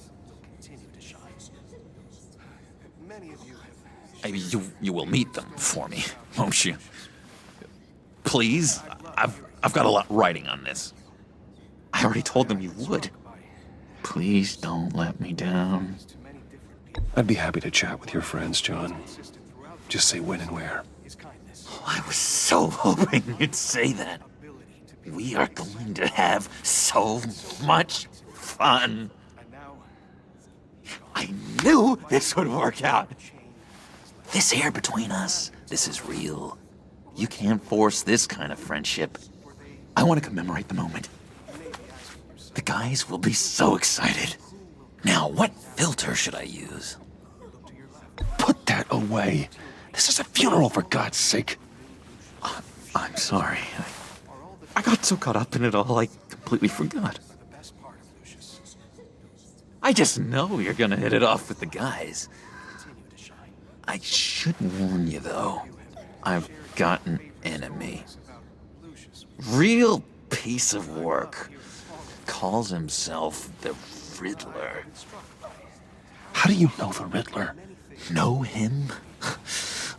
You will meet them for me, won't you? Please? I've got a lot riding on this. I already told them you would. Please don't let me down. I'd be happy to chat with your friends, John. Just say when and where. I was so hoping you'd say that. We are going to have so much fun. I knew this would work out. This air between us, this is real. You can't force this kind of friendship. I want to commemorate the moment. The guys will be so excited. Now, what filter should I use? Put that away. This is a funeral, for God's sake. I'm sorry. I got so caught up in it all, I completely forgot. I just know you're gonna hit it off with the guys. I should warn you, though. I've got an enemy. Real piece of work. Calls himself the Riddler. How do you know the Riddler? Know him?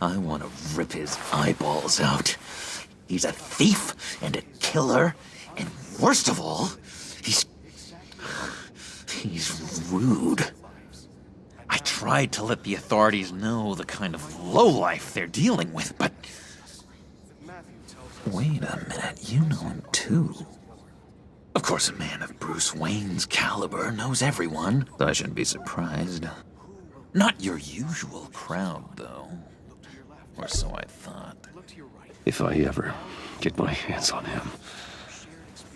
I want to rip his eyeballs out. He's a thief and a killer, and worst of all, he's rude. I tried to let the authorities know the kind of lowlife they're dealing with, but... Wait a minute, you know him too. Of course, a man of Bruce Wayne's caliber knows everyone, so I shouldn't be surprised. Not your usual crowd, though. Or so I thought. If I ever get my hands on him,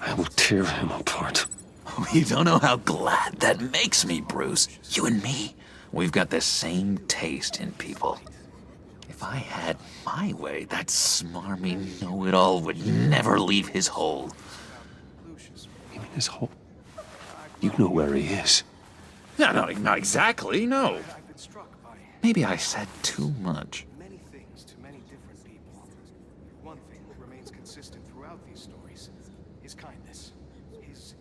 I will tear him apart. Oh, you don't know how glad that makes me, Bruce. You and me, we've got the same taste in people. If I had my way, that smarmy know-it-all would never leave his hole. You mean his hole? You know where he is. No, not exactly, no. Maybe I said too much. Many things to many different people. One thing that remains consistent throughout these stories is kindness. His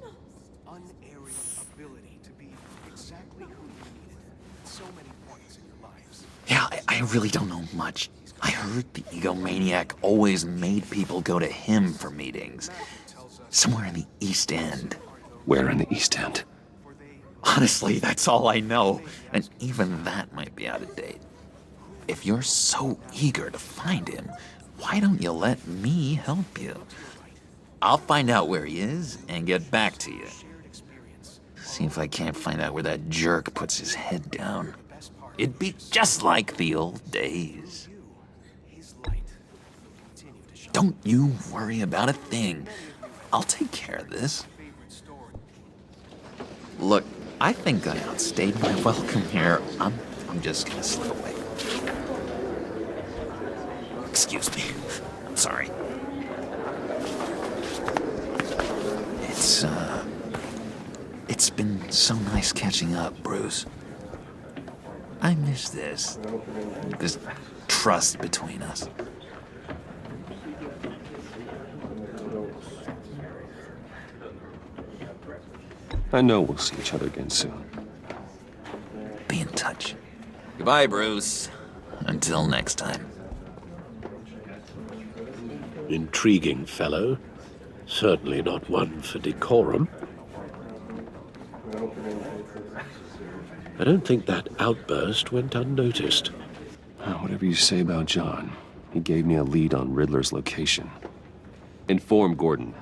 unerring ability to be exactly who you needed at so many points in your lives. Yeah, I really don't know much. I heard the egomaniac always made people go to him for meetings. Somewhere in the East End. Where in the East End? Honestly, that's all I know, and even that might be out of date. If you're so eager to find him, why don't you let me help you? I'll find out where he is and get back to you. See if I can't find out where that jerk puts his head down. It'd be just like the old days. Don't you worry about a thing. I'll take care of this. Look, I think I outstayed my welcome here. I'm just gonna slip away. Excuse me. I'm sorry. It's been so nice catching up, Bruce. I miss this trust between us. I know we'll see each other again soon. Be in touch. Goodbye, Bruce. Until next time. Intriguing fellow. Certainly not one for decorum. I don't think that outburst went unnoticed. Whatever you say about John, he gave me a lead on Riddler's location. Inform Gordon.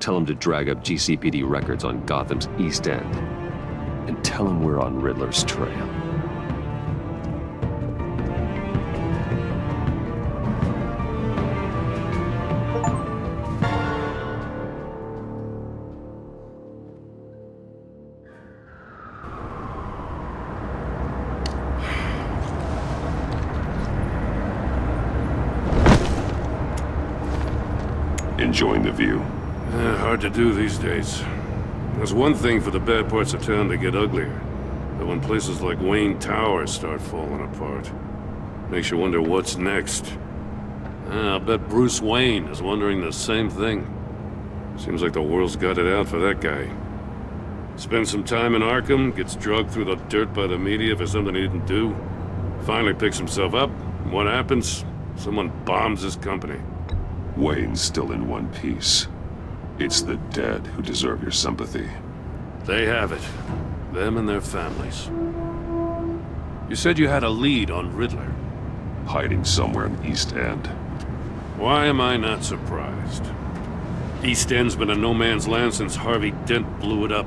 Tell him to drag up GCPD records on Gotham's East End. And tell him we're on Riddler's trail. Enjoying the view? Hard to do these days. There's one thing for the bad parts of town to get uglier. But when places like Wayne Tower start falling apart, makes you wonder what's next. I'll bet Bruce Wayne is wondering the same thing. Seems like the world's got it out for that guy. Spends some time in Arkham, gets drugged through the dirt by the media for something he didn't do. Finally picks himself up, and what happens? Someone bombs his company. Wayne's still in one piece. It's the dead who deserve your sympathy. They have it. Them and their families. You said you had a lead on Riddler. Hiding somewhere in the East End. Why am I not surprised? East End's been a no-man's land since Harvey Dent blew it up.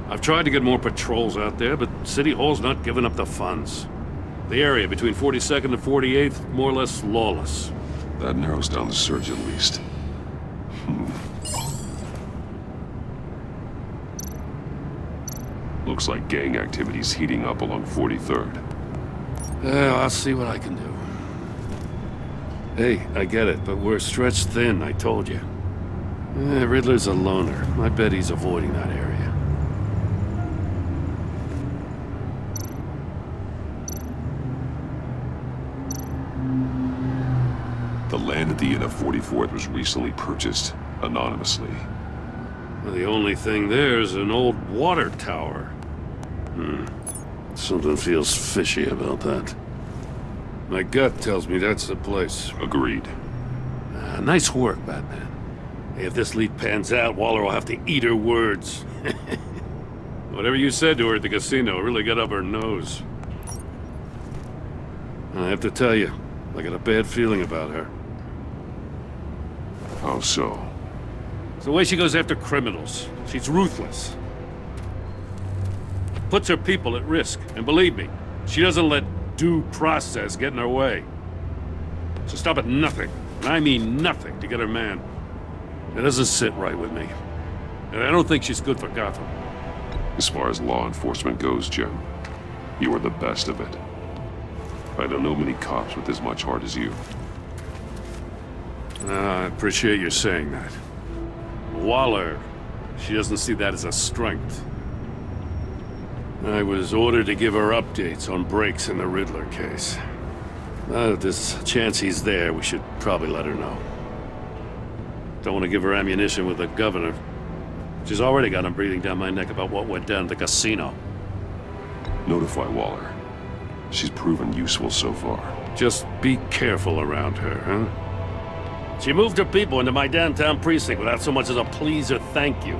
I've tried to get more patrols out there, but City Hall's not giving up the funds. The area between 42nd and 48th, more or less lawless. That narrows down the search at least. Looks like gang activity's heating up along 43rd. Yeah, I'll see what I can do. Hey, I get it, but we're stretched thin, I told you. Riddler's a loner. I bet he's avoiding that area. The land at the end of 44th was recently purchased anonymously. Well, the only thing there is an old water tower. Something feels fishy about that. My gut tells me that's the place. Agreed. Nice work, Batman. Hey, if this lead pans out, Waller will have to eat her words. Whatever you said to her at the casino really got up her nose. I have to tell you, I got a bad feeling about her. How so? It's the way she goes after criminals. She's ruthless. Puts her people at risk. And believe me, she doesn't let due process get in her way. She'll stop at nothing, and I mean nothing, to get her man. It doesn't sit right with me. And I don't think she's good for Gotham. As far as law enforcement goes, Jim, you are the best of it. I don't know many cops with as much heart as you. I appreciate you saying that. Waller, she doesn't see that as a strength. I was ordered to give her updates on breaks in the Riddler case. If there's a chance he's there, we should probably let her know. Don't want to give her ammunition with the governor. She's already got him breathing down my neck about what went down at the casino. Notify Waller. She's proven useful so far. Just be careful around her, huh? She moved her people into my downtown precinct without so much as a please or thank you.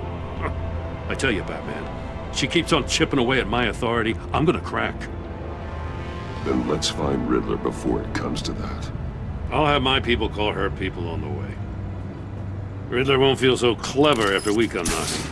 I tell you, Batman, she keeps on chipping away at my authority, I'm gonna crack. Then let's find Riddler before it comes to that. I'll have my people call her people on the way. Riddler won't feel so clever after we come knocking.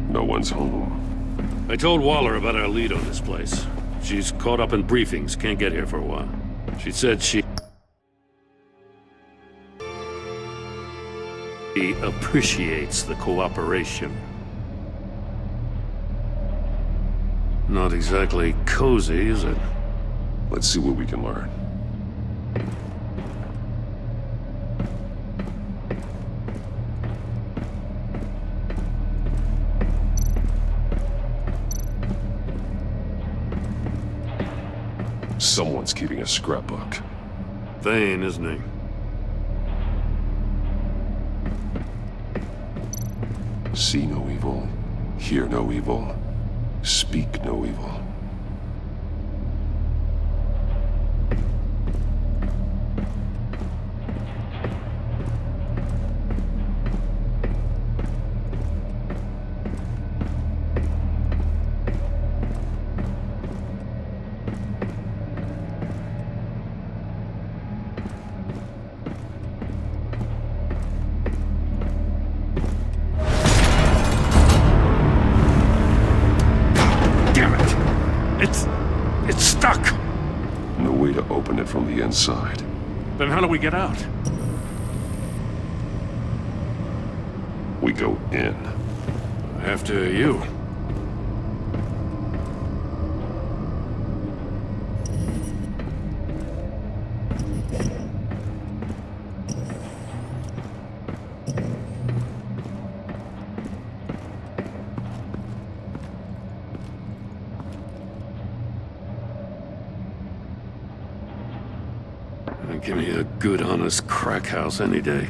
No one's home. I told Waller about our lead on this place. She's caught up in briefings, can't get here for a while. She said she appreciates the cooperation. Not exactly cozy, is it? Let's see what we can learn. Someone's keeping a scrapbook. Thane, isn't he? See no evil, hear no evil, speak no evil. Damn it! from the inside. Then how do we get out? We go in. After you. Give me a good, honest crack house any day.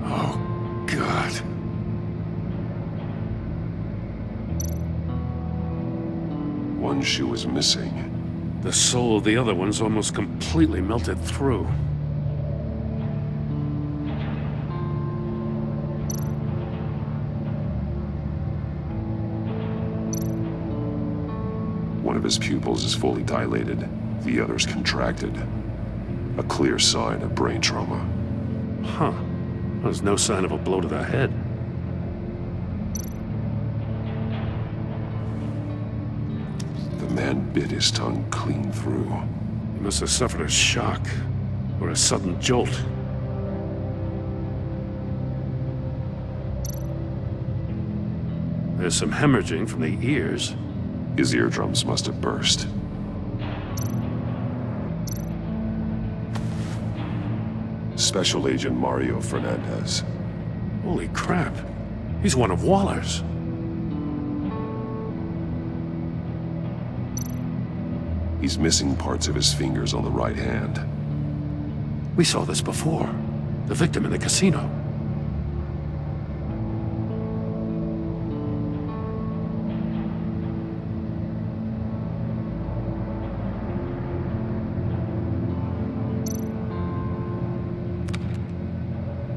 Oh, God. One shoe is missing. The soul of the other one's almost completely melted through. One of his pupils is fully dilated, the other's contracted. A clear sign of brain trauma. Huh. There's no sign of a blow to the head. The man bit his tongue clean through. He must have suffered a shock, or a sudden jolt. There's some hemorrhaging from the ears. His eardrums must have burst. Special Agent Mario Fernandez. Holy crap. He's one of Waller's. He's missing parts of his fingers on the right hand. We saw this before. The victim in the casino.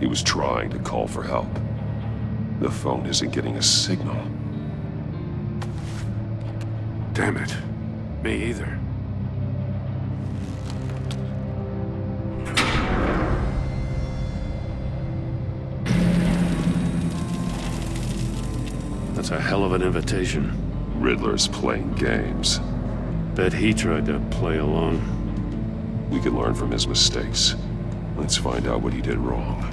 He was trying to call for help. The phone isn't getting a signal. Damn it. Me either. That's a hell of an invitation. Riddler's playing games. Bet he tried to play along. We can learn from his mistakes. Let's find out what he did wrong.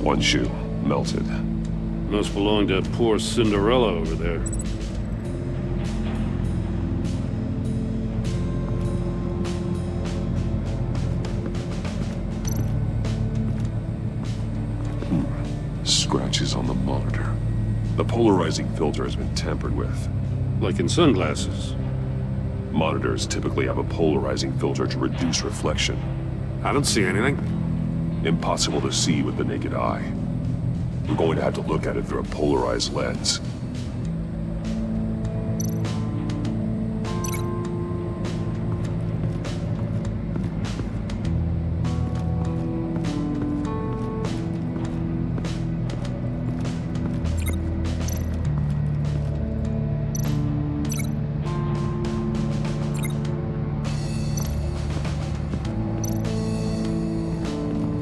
One shoe, melted. Must belong to poor Cinderella over there. Scratches on the monitor. The polarizing filter has been tampered with. Like in sunglasses. Monitors typically have a polarizing filter to reduce reflection. I don't see anything. Impossible to see with the naked eye. We're going to have to look at it through a polarized lens.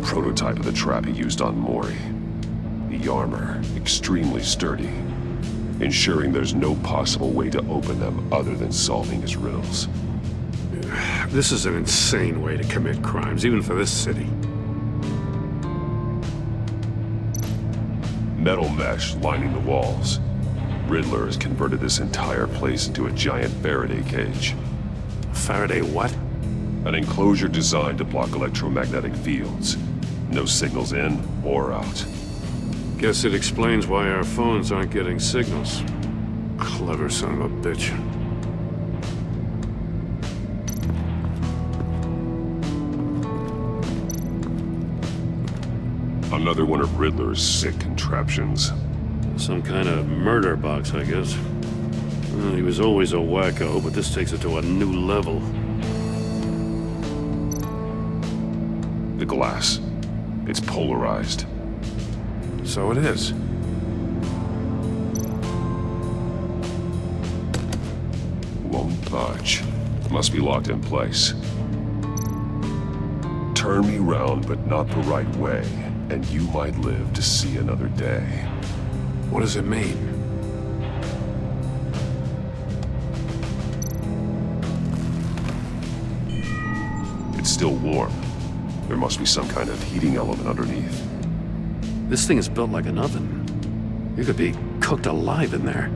Prototype of the trap he used on Mori. The armor, extremely sturdy, ensuring there's no possible way to open them other than solving his riddles. This is an insane way to commit crimes, even for this city. Metal mesh lining the walls. Riddler has converted this entire place into a giant Faraday cage. Faraday what? An enclosure designed to block electromagnetic fields. No signals in or out. Guess it explains why our phones aren't getting signals. Clever son of a bitch. Another one of Riddler's sick contraptions. Some kind of murder box, I guess. Well, he was always a wacko, but this takes it to a new level. The glass. It's polarized. So it is. Won't budge. Must be locked in place. Turn me round, but not the right way, and you might live to see another day. What does it mean? It's still warm. There must be some kind of heating element underneath. This thing is built like an oven. You could be cooked alive in there.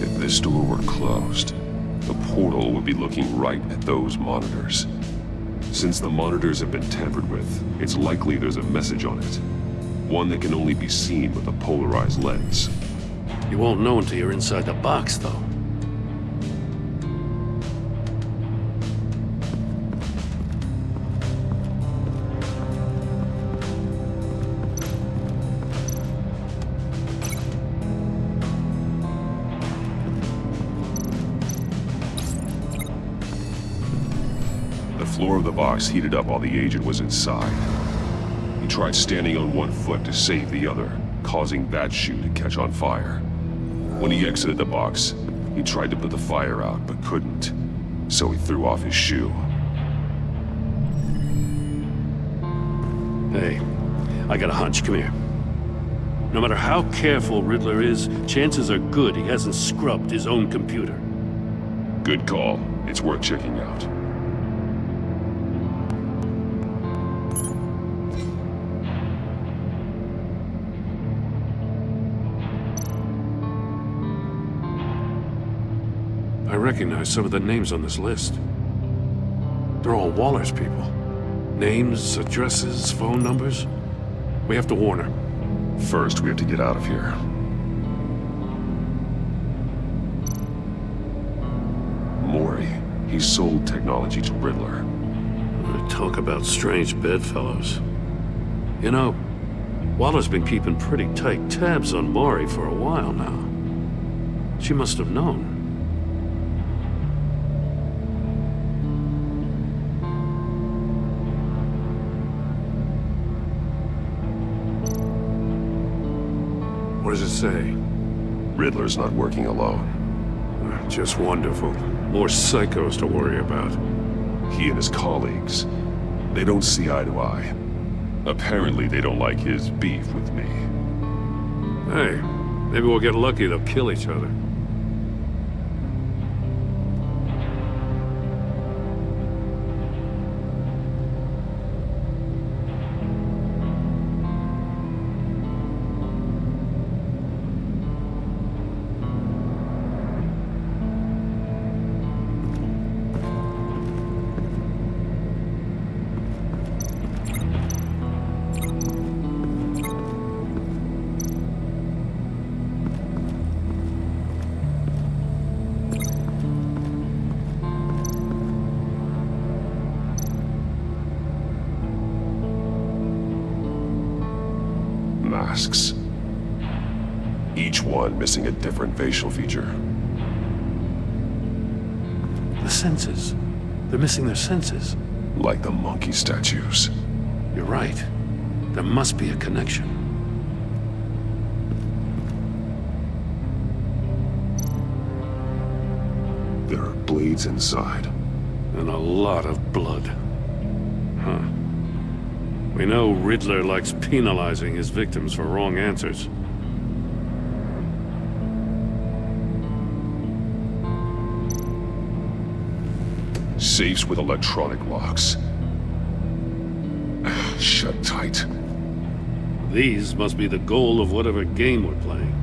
If this door were closed, the portal would be looking right at those monitors. Since the monitors have been tampered with, it's likely there's a message on it. One that can only be seen with a polarized lens. You won't know until you're inside the box, though. The floor of the box heated up while the agent was inside. He tried standing on one foot to save the other, causing that shoe to catch on fire. When he exited the box, he tried to put the fire out, but couldn't. So he threw off his shoe. Hey, I got a hunch. Come here. No matter how careful Riddler is, chances are good he hasn't scrubbed his own computer. Good call. It's worth checking out. I recognize some of the names on this list. They're all Waller's people. Names, addresses, phone numbers. We have to warn her. First, we have to get out of here. Mori. He sold technology to Riddler. Talk about strange bedfellows. You know, Waller's been keeping pretty tight tabs on Mori for a while now. She must have known. What does it say? Riddler's not working alone. Just wonderful. More psychos to worry about. He and his colleagues, they don't see eye to eye. Apparently they don't like his beef with me. Hey, maybe we'll get lucky they'll kill each other. Masks. Each one missing a different facial feature. The senses. They're missing their senses. Like the monkey statues. You're right. There must be a connection. There are blades inside. And a lot of blood. Huh. We know Riddler likes penalizing his victims for wrong answers. Safes with electronic locks. Shut tight. These must be the goal of whatever game we're playing.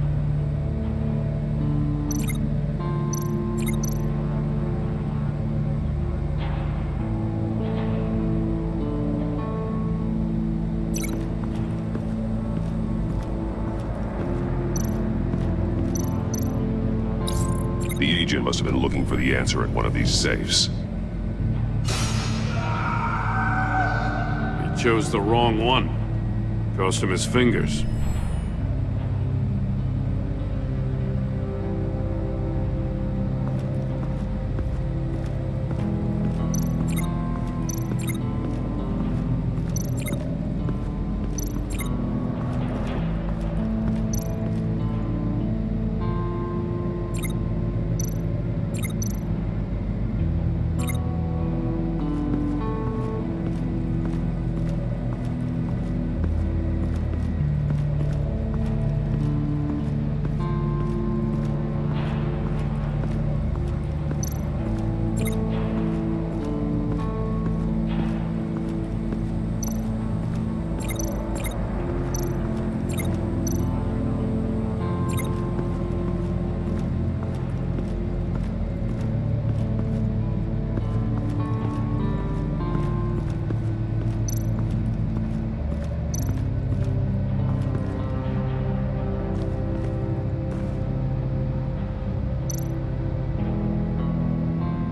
The agent must have been looking for the answer at one of these safes. chose the wrong one. Cost him his fingers.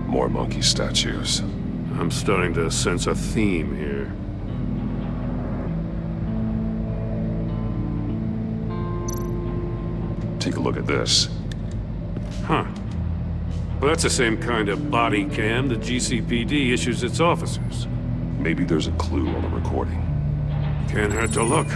More monkey statues. I'm starting to sense a theme here. Take a look at this. Huh. Well, that's the same kind of body cam the GCPD issues its officers. Maybe there's a clue on the recording. Can't hurt to look.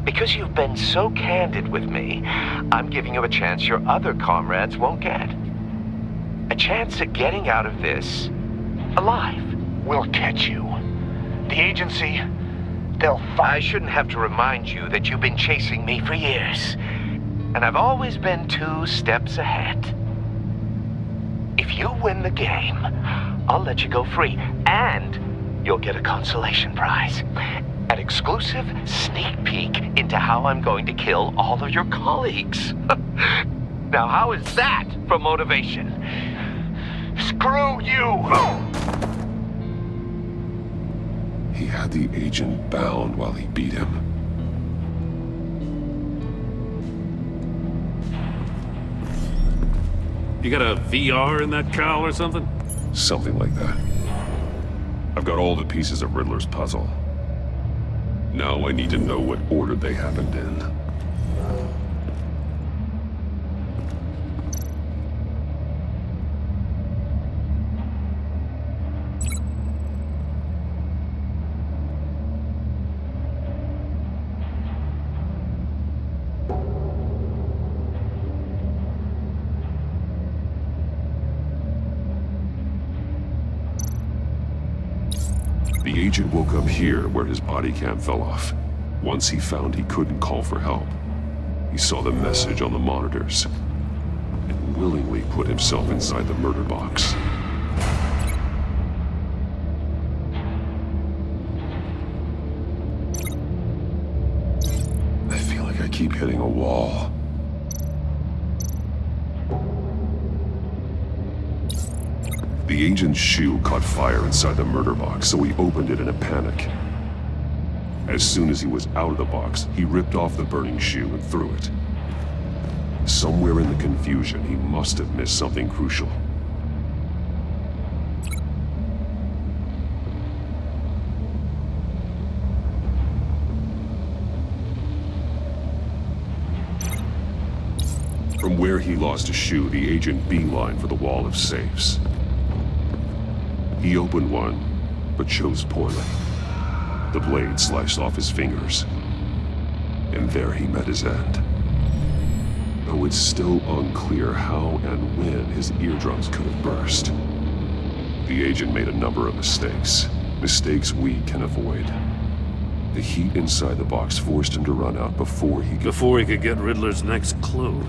Because you've been so candid with me, I'm giving you a chance your other comrades won't get. A chance at getting out of this alive. We'll catch you. The agency, they'll I shouldn't have to remind you that you've been chasing me for years. And I've always been 2 steps ahead. If you win the game, I'll let you go free, and you'll get a consolation prize. An exclusive sneak peek into how I'm going to kill all of your colleagues. Now, how is that for motivation? Screw you! He had the agent bound while he beat him. You got a VR in that cowl or something? Something like that. I've got all the pieces of Riddler's puzzle. Now I need to know what order they happened in. The agent woke up here where his body cam fell off. Once he found he couldn't call for help, he saw the message on the monitors and willingly put himself inside the murder box. I feel like I keep hitting a wall. The agent's shoe caught fire inside the murder box, so he opened it in a panic. As soon as he was out of the box, he ripped off the burning shoe and threw it. Somewhere in the confusion, he must have missed something crucial. From where he lost a shoe, the agent beelined for the wall of safes. He opened one, but chose poorly. The blade sliced off his fingers, and there he met his end. Though it's still unclear how and when his eardrums could have burst. The agent made a number of mistakes. Mistakes we can avoid. The heat inside the box forced him to run out before he could get Riddler's next clue.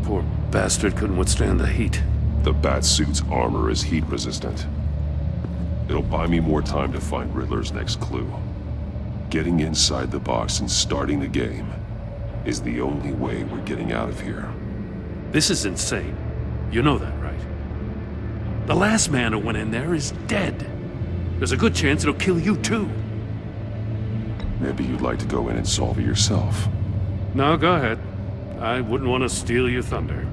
Poor bastard couldn't withstand the heat. The Batsuit's armor is heat resistant. It'll buy me more time to find Riddler's next clue. Getting inside the box and starting the game is the only way we're getting out of here. This is insane. You know that, right? The last man who went in there is dead. There's a good chance it'll kill you too. Maybe you'd like to go in and solve it yourself. No, go ahead. I wouldn't want to steal your thunder.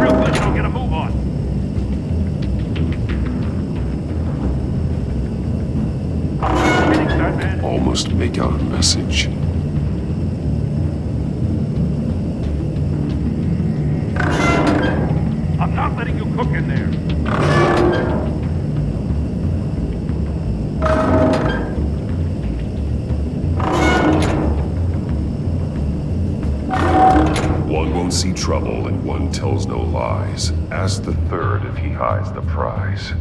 real quick and I'll get a move on. Almost make out a message. I'm not letting you cook in there. One won't see trouble and one tells no lies. Ask the third if he hides the prize.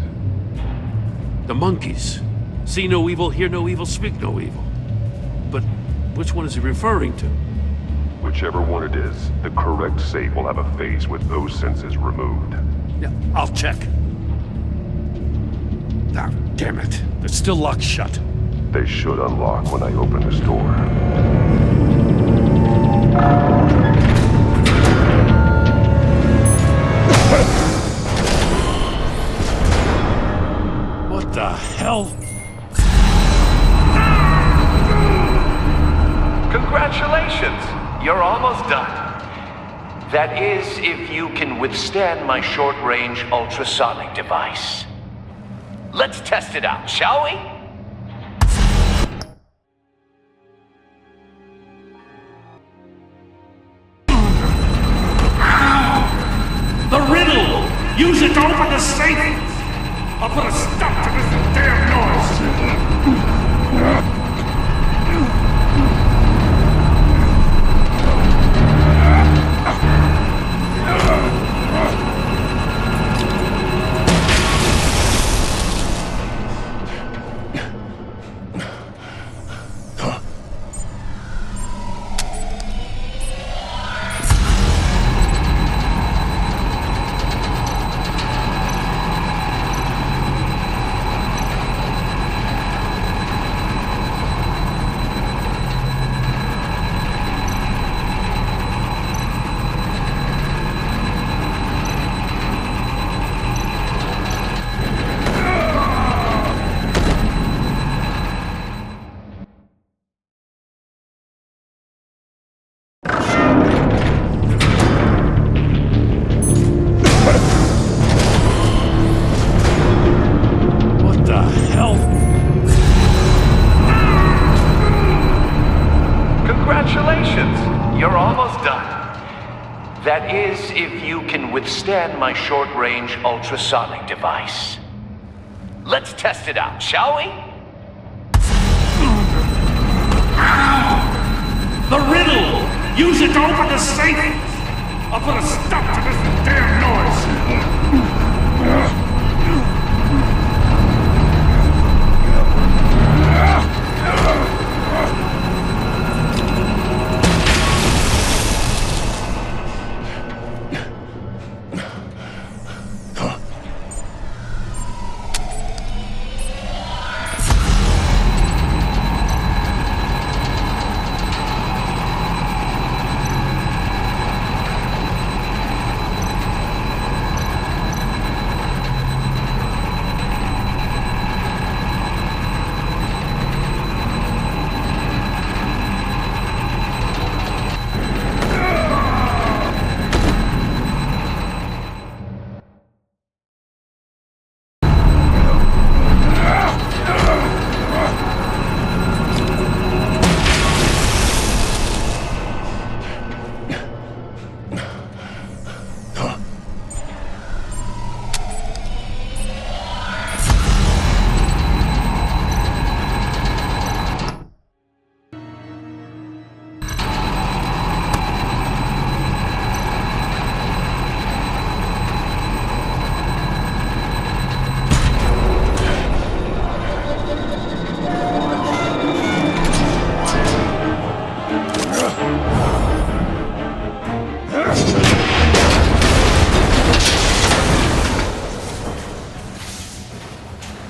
The monkeys. See no evil, hear no evil, speak no evil. But which one is he referring to? Whichever one it is, the correct safe will have a face with those senses removed. Yeah, I'll check. Ah, damn it. They're still locked shut. They should unlock when I open this door. What the hell? Congratulations! You're almost done. That is, if you can withstand my short-range ultrasonic device. Let's test it out, shall we? The riddle! Use it to open the safe! I'll put a stop to this damn noise! That is, if you can withstand my short-range ultrasonic device. Let's test it out, shall we? The riddle! Use it to open the safe! I'll put a stop to this damn noise!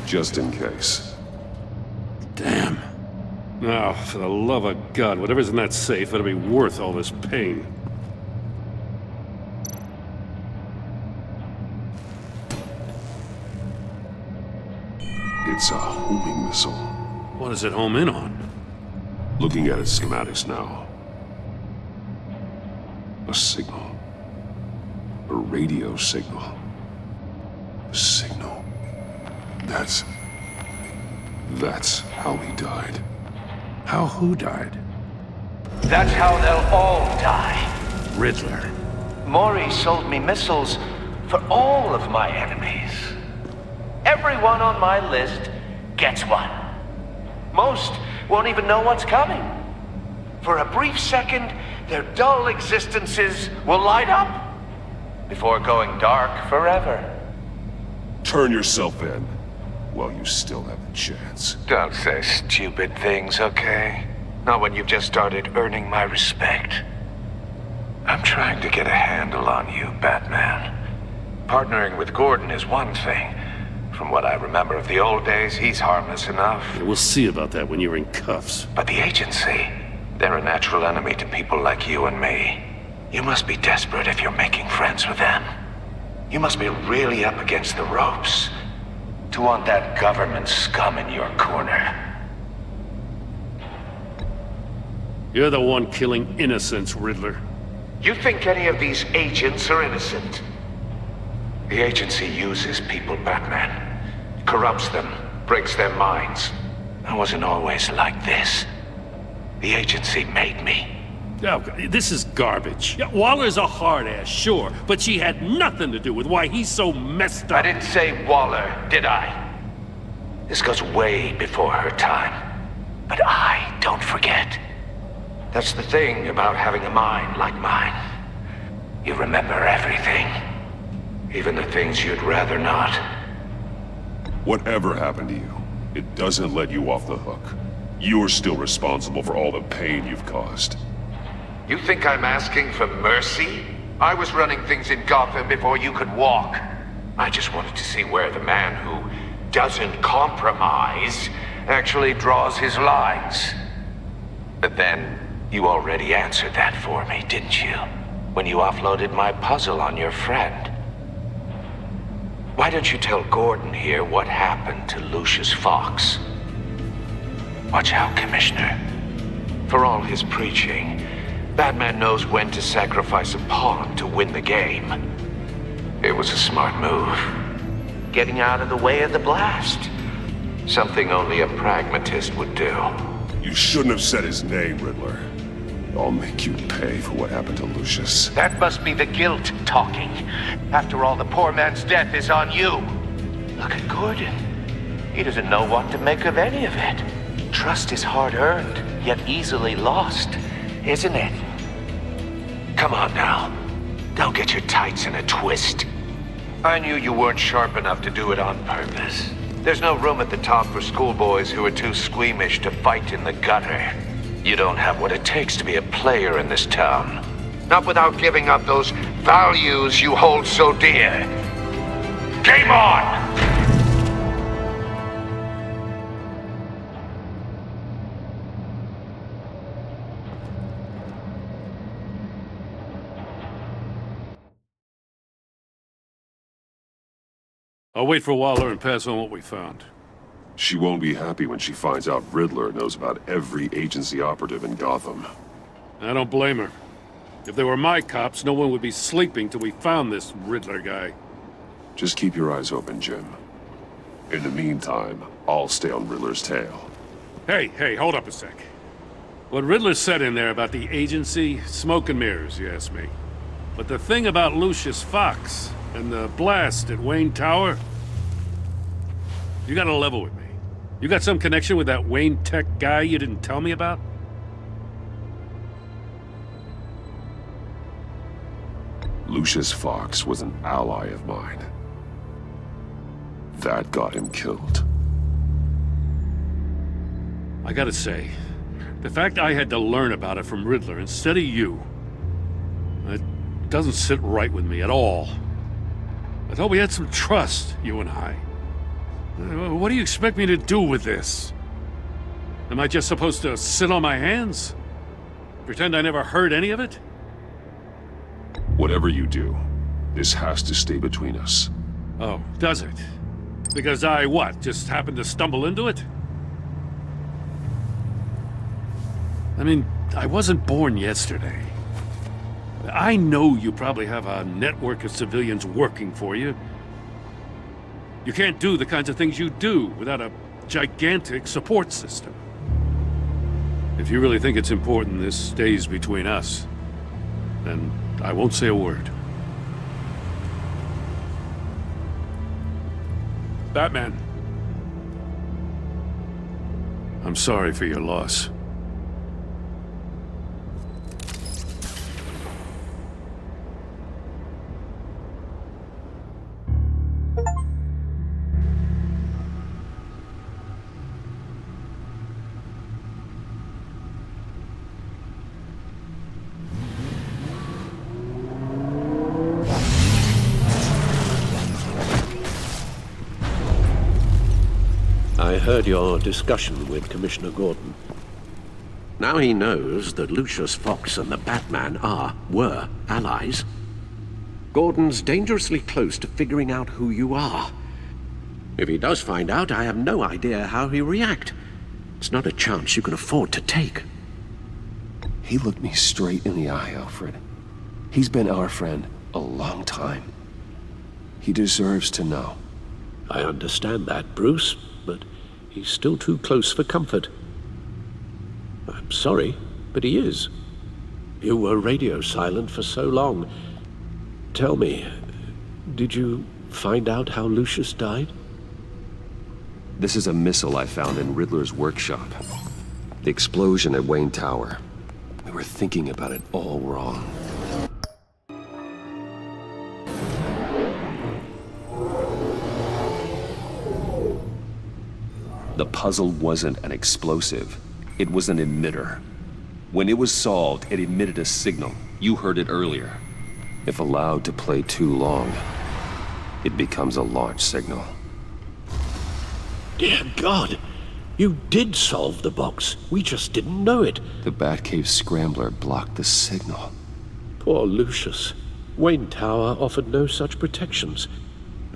Just in case. Damn. Now, for the love of God, whatever's in that safe better be worth all this pain. It's a homing missile. What does it home in on? Looking at its schematics now. A signal. A radio signal. A signal. That's how he died. How who died? That's how they'll all die. Riddler. Maury sold me missiles for all of my enemies. Everyone on my list gets one. Most won't even know what's coming. For a brief second, their dull existences will light up before going dark forever. Turn yourself in while you still have the chance. Don't say stupid things, okay? Not when you've just started earning my respect. I'm trying to get a handle on you, Batman. Partnering with Gordon is one thing. From what I remember of the old days, he's harmless enough. Yeah, we'll see about that when you're in cuffs. But the agency, they're a natural enemy to people like you and me. You must be desperate if you're making friends with them. You must be really up against the ropes to want that government scum in your corner. You're the one killing innocents, Riddler. You think any of these agents are innocent? The agency uses people, Batman. Corrupts them, breaks their minds. I wasn't always like this. The agency made me. Oh, this is garbage. Yeah, Waller's a hard ass, sure, but she had nothing to do with why he's so messed up. I didn't say Waller, did I? This goes way before her time. But I don't forget. That's the thing about having a mind like mine. You remember everything. Even the things you'd rather not. Whatever happened to you, it doesn't let you off the hook. You're still responsible for all the pain you've caused. You think I'm asking for mercy? I was running things in Gotham before you could walk. I just wanted to see where the man who doesn't compromise actually draws his lines. But then, you already answered that for me, didn't you? When you offloaded my puzzle on your friend. Why don't you tell Gordon here what happened to Lucius Fox? Watch out, Commissioner. For all his preaching, Batman knows when to sacrifice a pawn to win the game. It was a smart move. Getting out of the way of the blast. Something only a pragmatist would do. You shouldn't have said his name, Riddler. I'll make you pay for what happened to Lucius. That must be the guilt talking. After all, the poor man's death is on you. Look at Gordon. He doesn't know what to make of any of it. Trust is hard-earned, yet easily lost, isn't it? Come on now. Don't get your tights in a twist. I knew you weren't sharp enough to do it on purpose. There's no room at the top for schoolboys who are too squeamish to fight in the gutter. You don't have what it takes to be a player in this town. Not without giving up those values you hold so dear. Game on! I'll wait for Waller and pass on what we found. She won't be happy when she finds out Riddler knows about every agency operative in Gotham. I don't blame her. If they were my cops, no one would be sleeping till we found this Riddler guy. Just keep your eyes open, Jim. In the meantime, I'll stay on Riddler's tail. Hey, hold up a sec. What Riddler said in there about the agency, smoke and mirrors, you ask me. But the thing about Lucius Fox and the blast at Wayne Tower, you gotta level with me. You got some connection with that Wayne Tech guy you didn't tell me about? Lucius Fox was an ally of mine. That got him killed. I gotta say, the fact I had to learn about it from Riddler instead of you, it doesn't sit right with me at all. I thought we had some trust, you and I. What do you expect me to do with this? Am I just supposed to sit on my hands? Pretend I never heard any of it? Whatever you do, this has to stay between us. Oh, does it? Because I, what, just happened to stumble into it? I mean, I wasn't born yesterday. I know you probably have a network of civilians working for you. You can't do the kinds of things you do without a gigantic support system. If you really think it's important this stays between us, then I won't say a word. Batman. I'm sorry for your loss. I heard your discussion with Commissioner Gordon. Now he knows that Lucius Fox and the Batman were allies. Gordon's dangerously close to figuring out who you are. If he does find out, I have no idea how he'll react. It's not a chance you can afford to take. He looked me straight in the eye, Alfred. He's been our friend a long time. He deserves to know. I understand that, Bruce, but he's still too close for comfort. I'm sorry, but he is. You were radio silent for so long. Tell me, did you find out how Lucius died? This is a missile I found in Riddler's workshop. The explosion at Wayne Tower. We were thinking about it all wrong. The puzzle wasn't an explosive. It was an emitter. When it was solved, it emitted a signal. You heard it earlier. If allowed to play too long, it becomes a launch signal. Dear God! You did solve the box. We just didn't know it. The Batcave scrambler blocked the signal. Poor Lucius. Wayne Tower offered no such protections.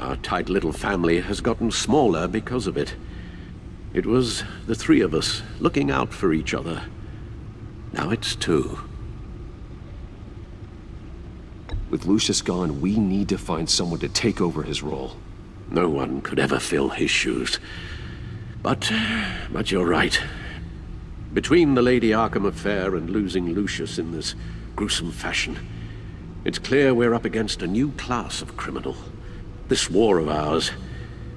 Our tight little family has gotten smaller because of it. It was the three of us looking out for each other. Now it's two. With Lucius gone, we need to find someone to take over his role. No one could ever fill his shoes. But you're right. Between the Lady Arkham affair and losing Lucius in this gruesome fashion, it's clear we're up against a new class of criminal. This war of ours,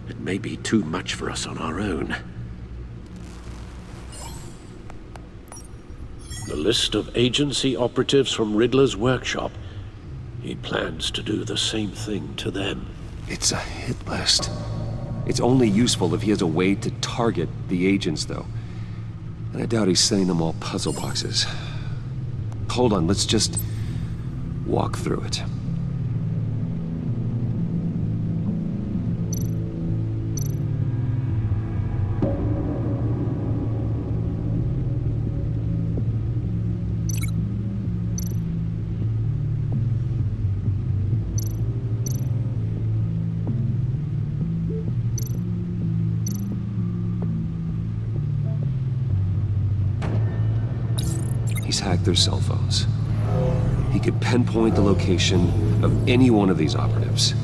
it may be too much for us on our own. The list of agency operatives from Riddler's workshop. He plans to do the same thing to them. It's a hit list. It's only useful if he has a way to target the agents, though. And I doubt he's sending them all puzzle boxes. Hold on, let's just walk through it. He's hacked their cell phones. He could pinpoint the location of any one of these operatives.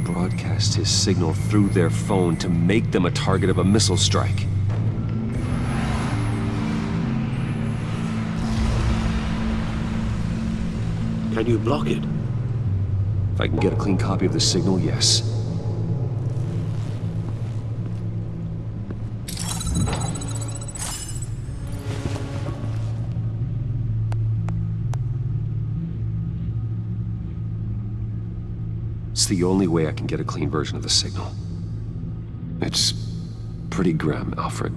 Broadcast his signal through their phone to make them a target of a missile strike. Can you block it? If I can get a clean copy of the signal, yes. It's the only way I can get a clean version of the signal. It's pretty grim, Alfred.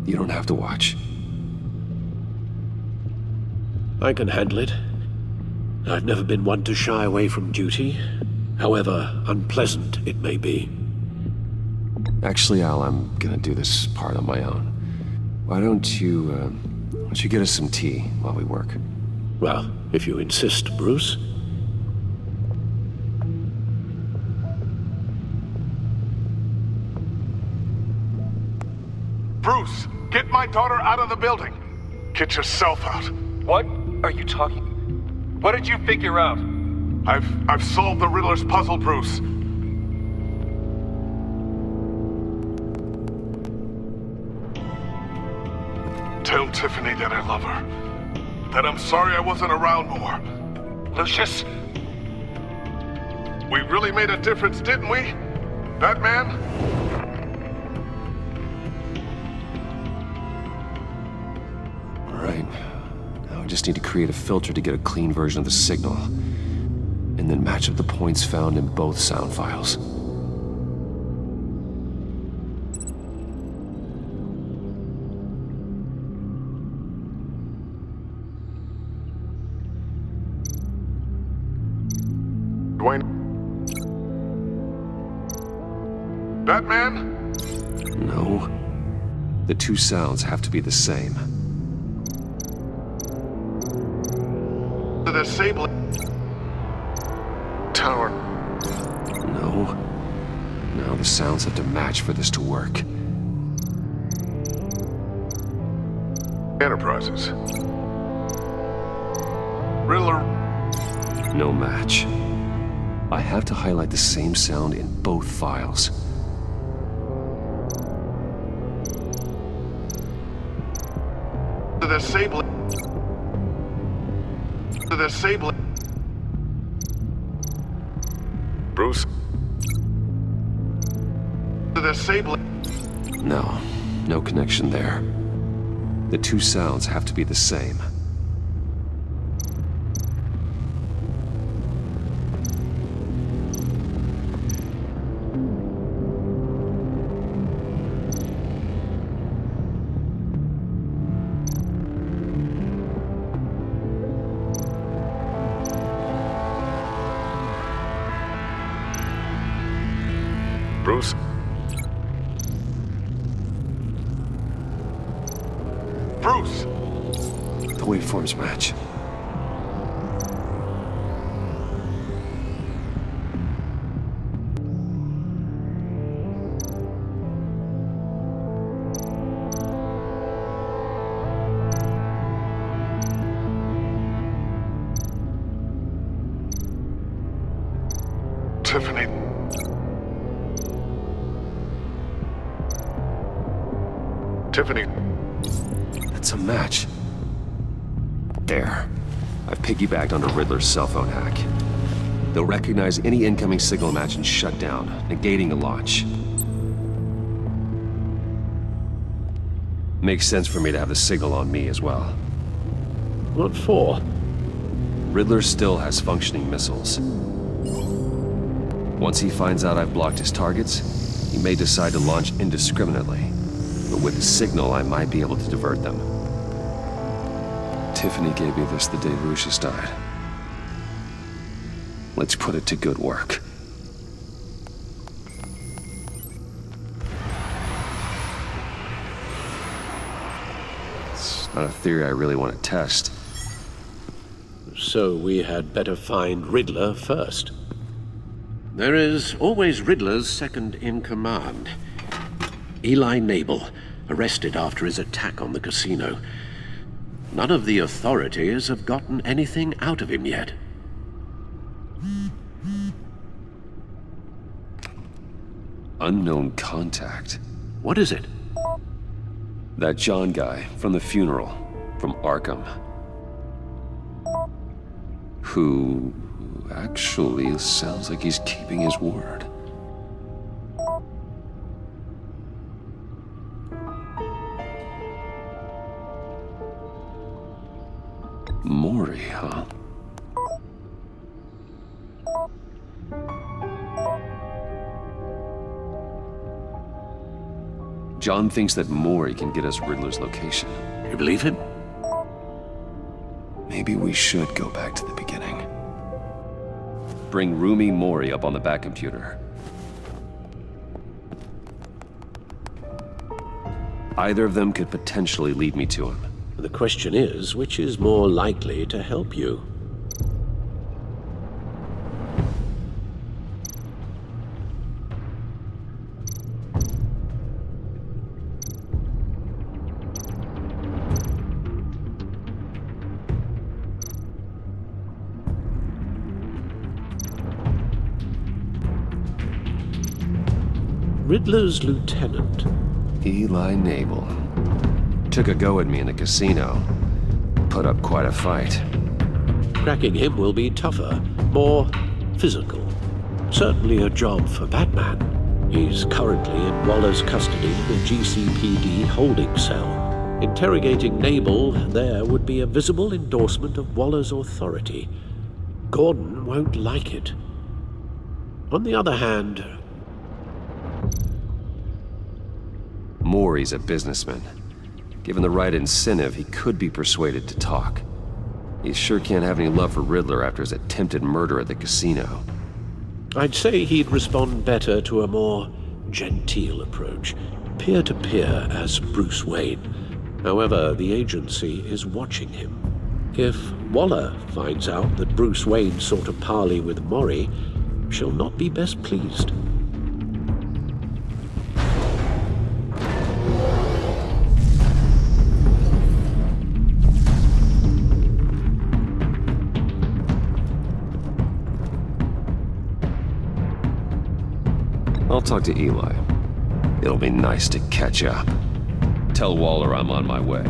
You don't have to watch. I can handle it. I've never been one to shy away from duty, however unpleasant it may be. Actually, Al, I'm gonna do this part on my own. Why don't you get us some tea while we work? Well, if you insist, Bruce. Bruce, get my daughter out of the building. Get yourself out. What are you talking? What did you figure out? I've solved the Riddler's puzzle, Bruce. Tell Tiffany that I love her. That I'm sorry I wasn't around more. Lucius? We really made a difference, didn't we? Batman? All right. Now I just need to create a filter to get a clean version of the signal. And then match up the points found in both sound files. Dwayne? Batman? No. The two sounds have to be the same. The disabling tower. No. No, the sounds have to match for this to work. Enterprises. Riddler. No match. I have to highlight the same sound in both files. The disabling. The disabling. Bruce. The disabling. No. No connection there. The two sounds have to be the same. Bruce? Bruce! The waveforms match. Tiffany. Tiffany. That's a match. There. I've piggybacked onto Riddler's cell phone hack. They'll recognize any incoming signal match and shut down, negating the launch. Makes sense for me to have the signal on me as well. What for? Riddler still has functioning missiles. Once he finds out I've blocked his targets, he may decide to launch indiscriminately. But with a signal, I might be able to divert them. Tiffany gave me this the day Lucius died. Let's put it to good work. It's not a theory I really want to test. So we had better find Riddler first. There is always Riddler's second-in-command. Eli Nabel, arrested after his attack on the casino. None of the authorities have gotten anything out of him yet. Unknown contact. What is it? That John guy from the funeral, from Arkham. Who actually sounds like he's keeping his word. Mori, huh? John thinks that Mori can get us Riddler's location. You believe him? Maybe we should go back to the beginning. Bring Rumi Mori up on the back computer. Either of them could potentially lead me to him. The question is, which is more likely to help you? Riddler's lieutenant. Eli Nabel. Took a go at me in the casino. Put up quite a fight. Cracking him will be tougher, more physical. Certainly a job for Batman. He's currently in Waller's custody in the GCPD holding cell. Interrogating Nabel there would be a visible endorsement of Waller's authority. Gordon won't like it. On the other hand, Maury's a businessman. Given the right incentive, he could be persuaded to talk. He sure can't have any love for Riddler after his attempted murder at the casino. I'd say he'd respond better to a more genteel approach, peer-to-peer as Bruce Wayne. However, the agency is watching him. If Waller finds out that Bruce Wayne sought a parley with Maury, she'll not be best pleased. I'll talk to Eli. It'll be nice to catch up. Tell Waller I'm on my way.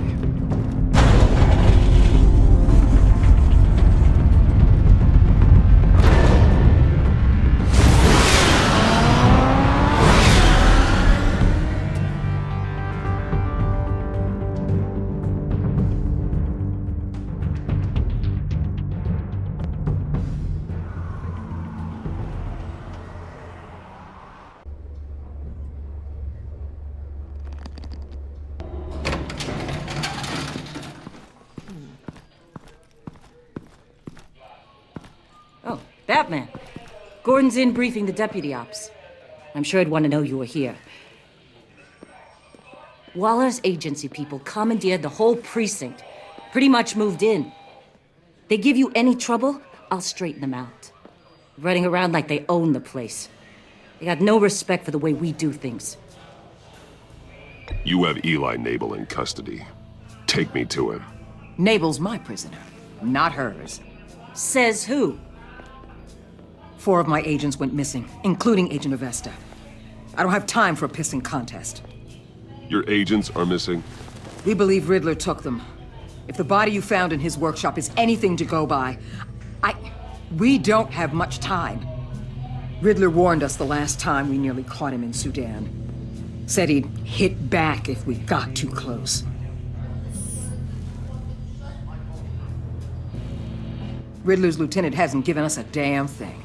Batman. Gordon's in briefing the deputy ops. I'm sure he'd want to know you were here. Waller's agency people commandeered the whole precinct. Pretty much moved in. They give you any trouble, I'll straighten them out. Running around like they own the place. They got no respect for the way we do things. You have Eli Nabel in custody. Take me to him. Nabel's my prisoner, not hers. Says who? 4 of my agents went missing, including Agent Avesta. I don't have time for a pissing contest. Your agents are missing? We believe Riddler took them. If the body you found in his workshop is anything to go by, we don't have much time. Riddler warned us the last time we nearly caught him in Sudan. Said he'd hit back if we got too close. Riddler's lieutenant hasn't given us a damn thing.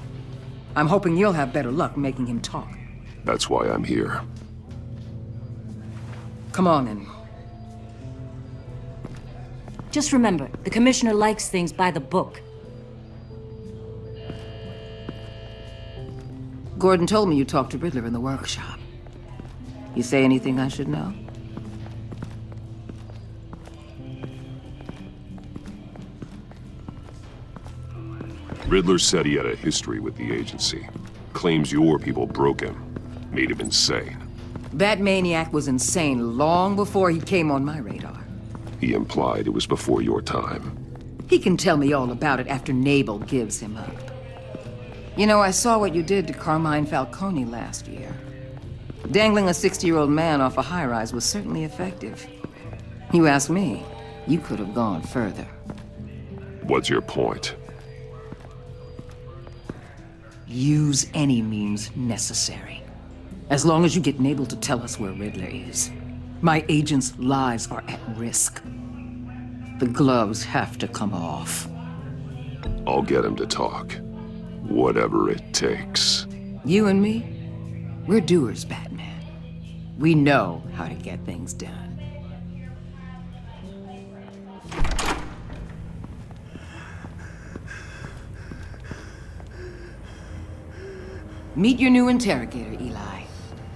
I'm hoping you'll have better luck making him talk. That's why I'm here. Come on, then. Just remember, the commissioner likes things by the book. Gordon told me you talked to Riddler in the workshop. You say anything I should know? Riddler said he had a history with the agency. Claims your people broke him. Made him insane. That maniac was insane long before he came on my radar. He implied it was before your time. He can tell me all about it after Nabel gives him up. You know, I saw what you did to Carmine Falcone last year. Dangling a 60-year-old man off a high-rise was certainly effective. You ask me, you could have gone further. What's your point? Use any means necessary. As long as you get Nabel to tell us where Riddler is. My agents' lives are at risk. The gloves have to come off. I'll get him to talk. Whatever it takes. You and me, we're doers, Batman. We know how to get things done. Meet your new interrogator, Eli.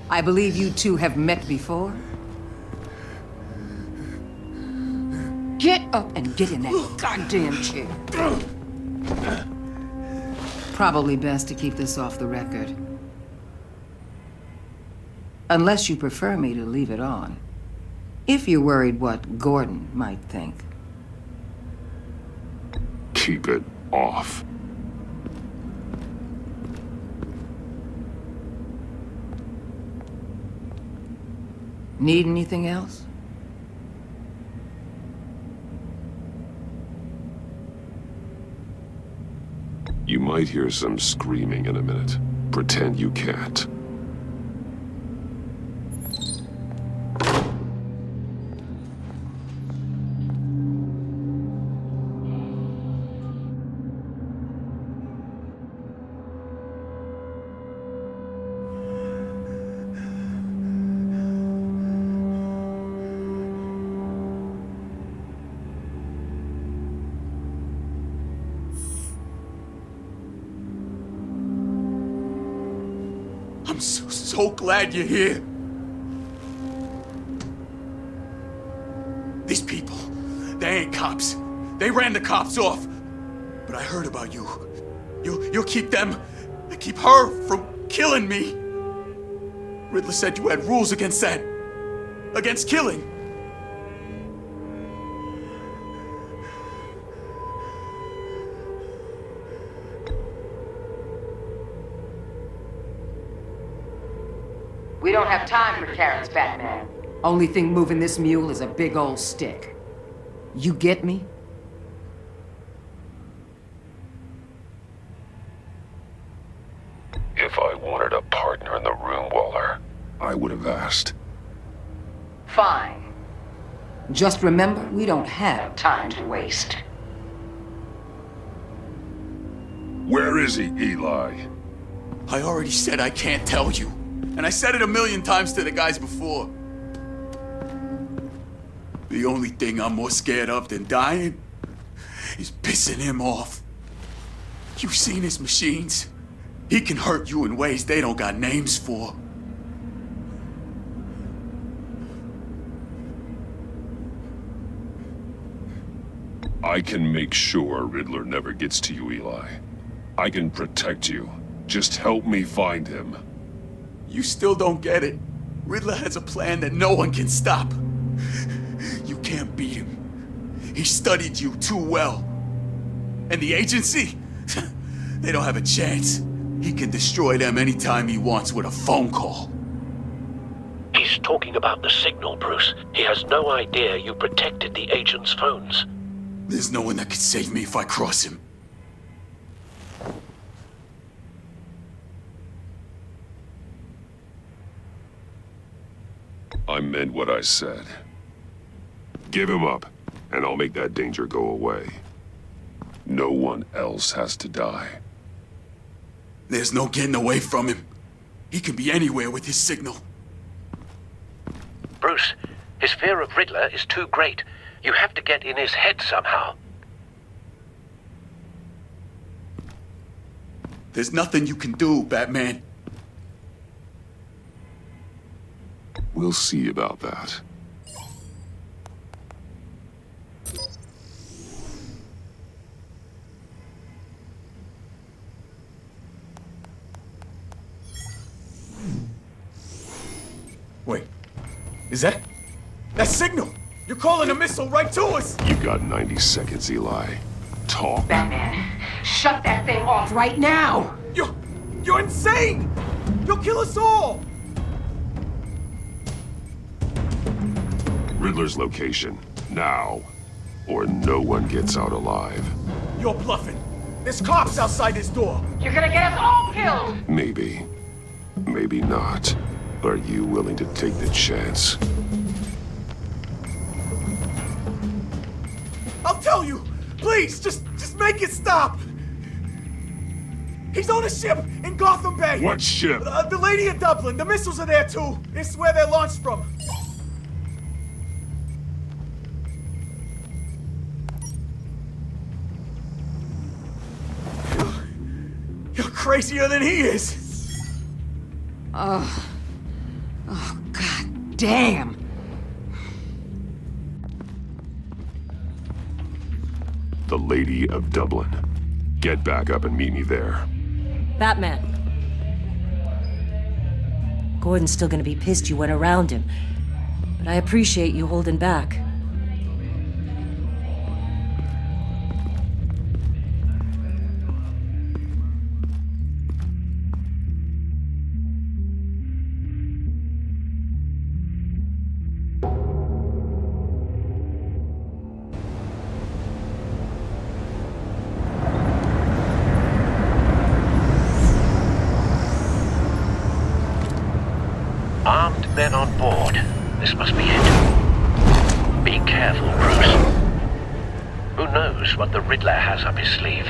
I believe you two have met before? Get up and get in that goddamn chair. Probably best to keep this off the record. Unless you prefer me to leave it on. If you're worried what Gordon might think. Keep it off. Need anything else? You might hear some screaming in a minute. Pretend you can't. I'm so glad you're here. These people, they ain't cops. They ran the cops off. But I heard about you. You'll keep them, keep her from killing me. Riddler said you had rules against that. Against killing. We don't have time for Karen's Batman. Only thing moving this mule is a big old stick. You get me? If I wanted a partner in the room, Waller, I would have asked. Fine. Just remember, we don't have time to waste. Where is he, Eli? I already said I can't tell you. And I said it 1,000,000 times to the guys before. The only thing I'm more scared of than dying is pissing him off. You've seen his machines. He can hurt you in ways they don't got names for. I can make sure Riddler never gets to you, Eli. I can protect you. Just help me find him. You still don't get it. Riddler has a plan that no one can stop. You can't beat him. He studied you too well. And the agency? They don't have a chance. He can destroy them anytime he wants with a phone call. He's talking about the signal, Bruce. He has no idea you protected the agent's phones. There's no one that can save me if I cross him. I meant what I said. Give him up, and I'll make that danger go away. No one else has to die. There's no getting away from him. He can be anywhere with his signal. Bruce, his fear of Riddler is too great. You have to get in his head somehow. There's nothing you can do, Batman. We'll see about that. Wait, is that signal? You're calling a missile right to us! You got 90 seconds, Eli. Talk. Batman, shut that thing off right now! You're insane! You'll kill us all! Riddler's location, now, or no one gets out alive. You're bluffing. There's cops outside this door. You're gonna get us all killed! Maybe. Maybe not. Are you willing to take the chance? I'll tell you! Please, just make it stop! He's on a ship in Gotham Bay! What ship? The Lady of Dublin. The missiles are there, too. It's where they're launched from. You're crazier than he is! Oh, god damn! The Lady of Dublin. Get back up and meet me there. Batman. Gordon's still gonna be pissed you went around him, but I appreciate you holding back. Armed men on board. This must be it. Be careful, Bruce. Who knows what the Riddler has up his sleeve?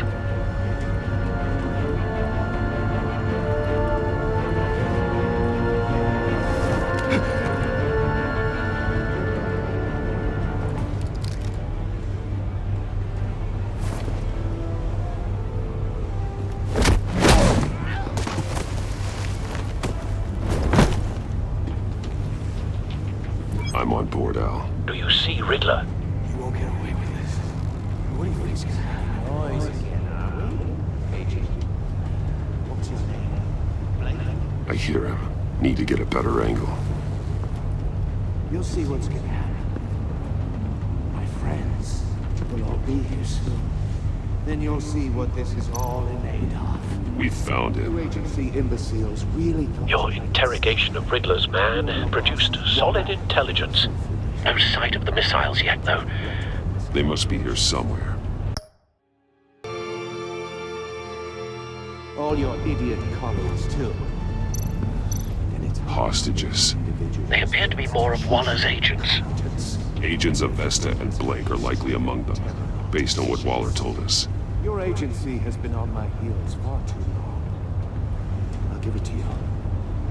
I'm on board, Al. Do you see Riddler? He won't get away with this. What do you think he's gonna do? Oh, he's Agent. What's his name? I hear him. Need to get a better angle. You'll see what's gonna happen. My friends will all be here soon. Then you'll see what this is all in aid of. We found him. You agency imbeciles really don't. Your interrogation of Riddler's man produced solid intelligence. No sight of the missiles yet, though. They must be here somewhere. All your idiot colleagues, too. Hostages. They appear to be more of Waller's agents. Agents of Vesta and Blake are likely among them, based on what Waller told us. Your agency has been on my heels far too long. I'll give it to you.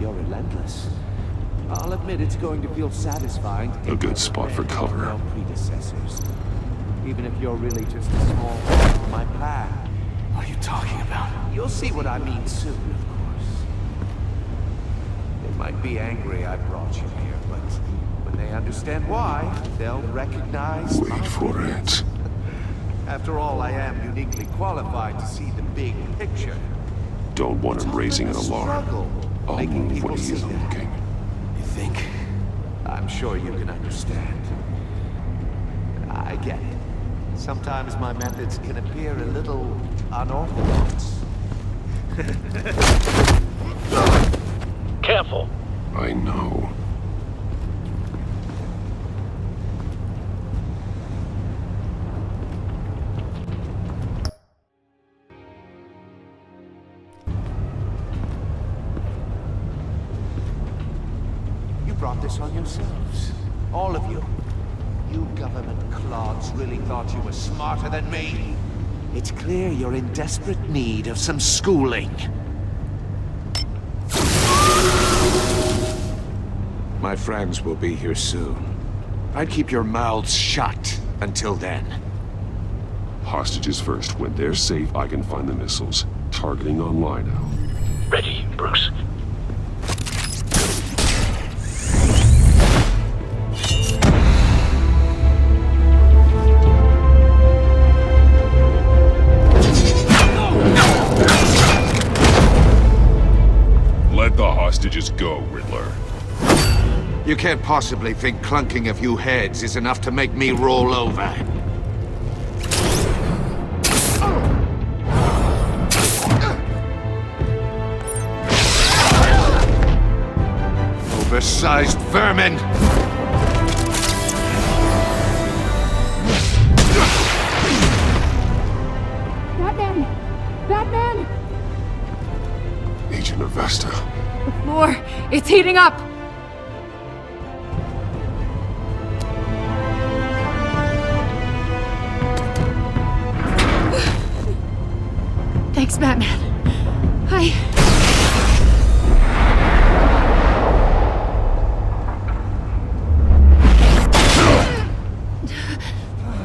You're relentless. I'll admit it's going to feel satisfying to A good spot for cover. your predecessors. Even if you're really just a small part of my plan. What are you talking about? You'll see what I mean soon, of course. They might be angry I brought you here, but when they understand why, they'll recognize my Wait for it. After all, I am uniquely qualified to see the big picture. Don't want him raising an alarm. I'll move when he isn't looking. You think? I'm sure you can understand. I get it. Sometimes my methods can appear a little unorthodox. Careful. I know. Brought this on yourselves. All of you. You government clods really thought you were smarter than me. It's clear you're in desperate need of some schooling. My friends will be here soon. I'd keep your mouths shut until then. Hostages first. When they're safe, I can find the missiles. Targeting online now. Ready, Bruce. Let the hostages go, Riddler. You can't possibly think clunking a few heads is enough to make me roll over. Oversized vermin! Batman! Batman! Agent of Vesta. The floor, it's heating up! Thanks, Batman.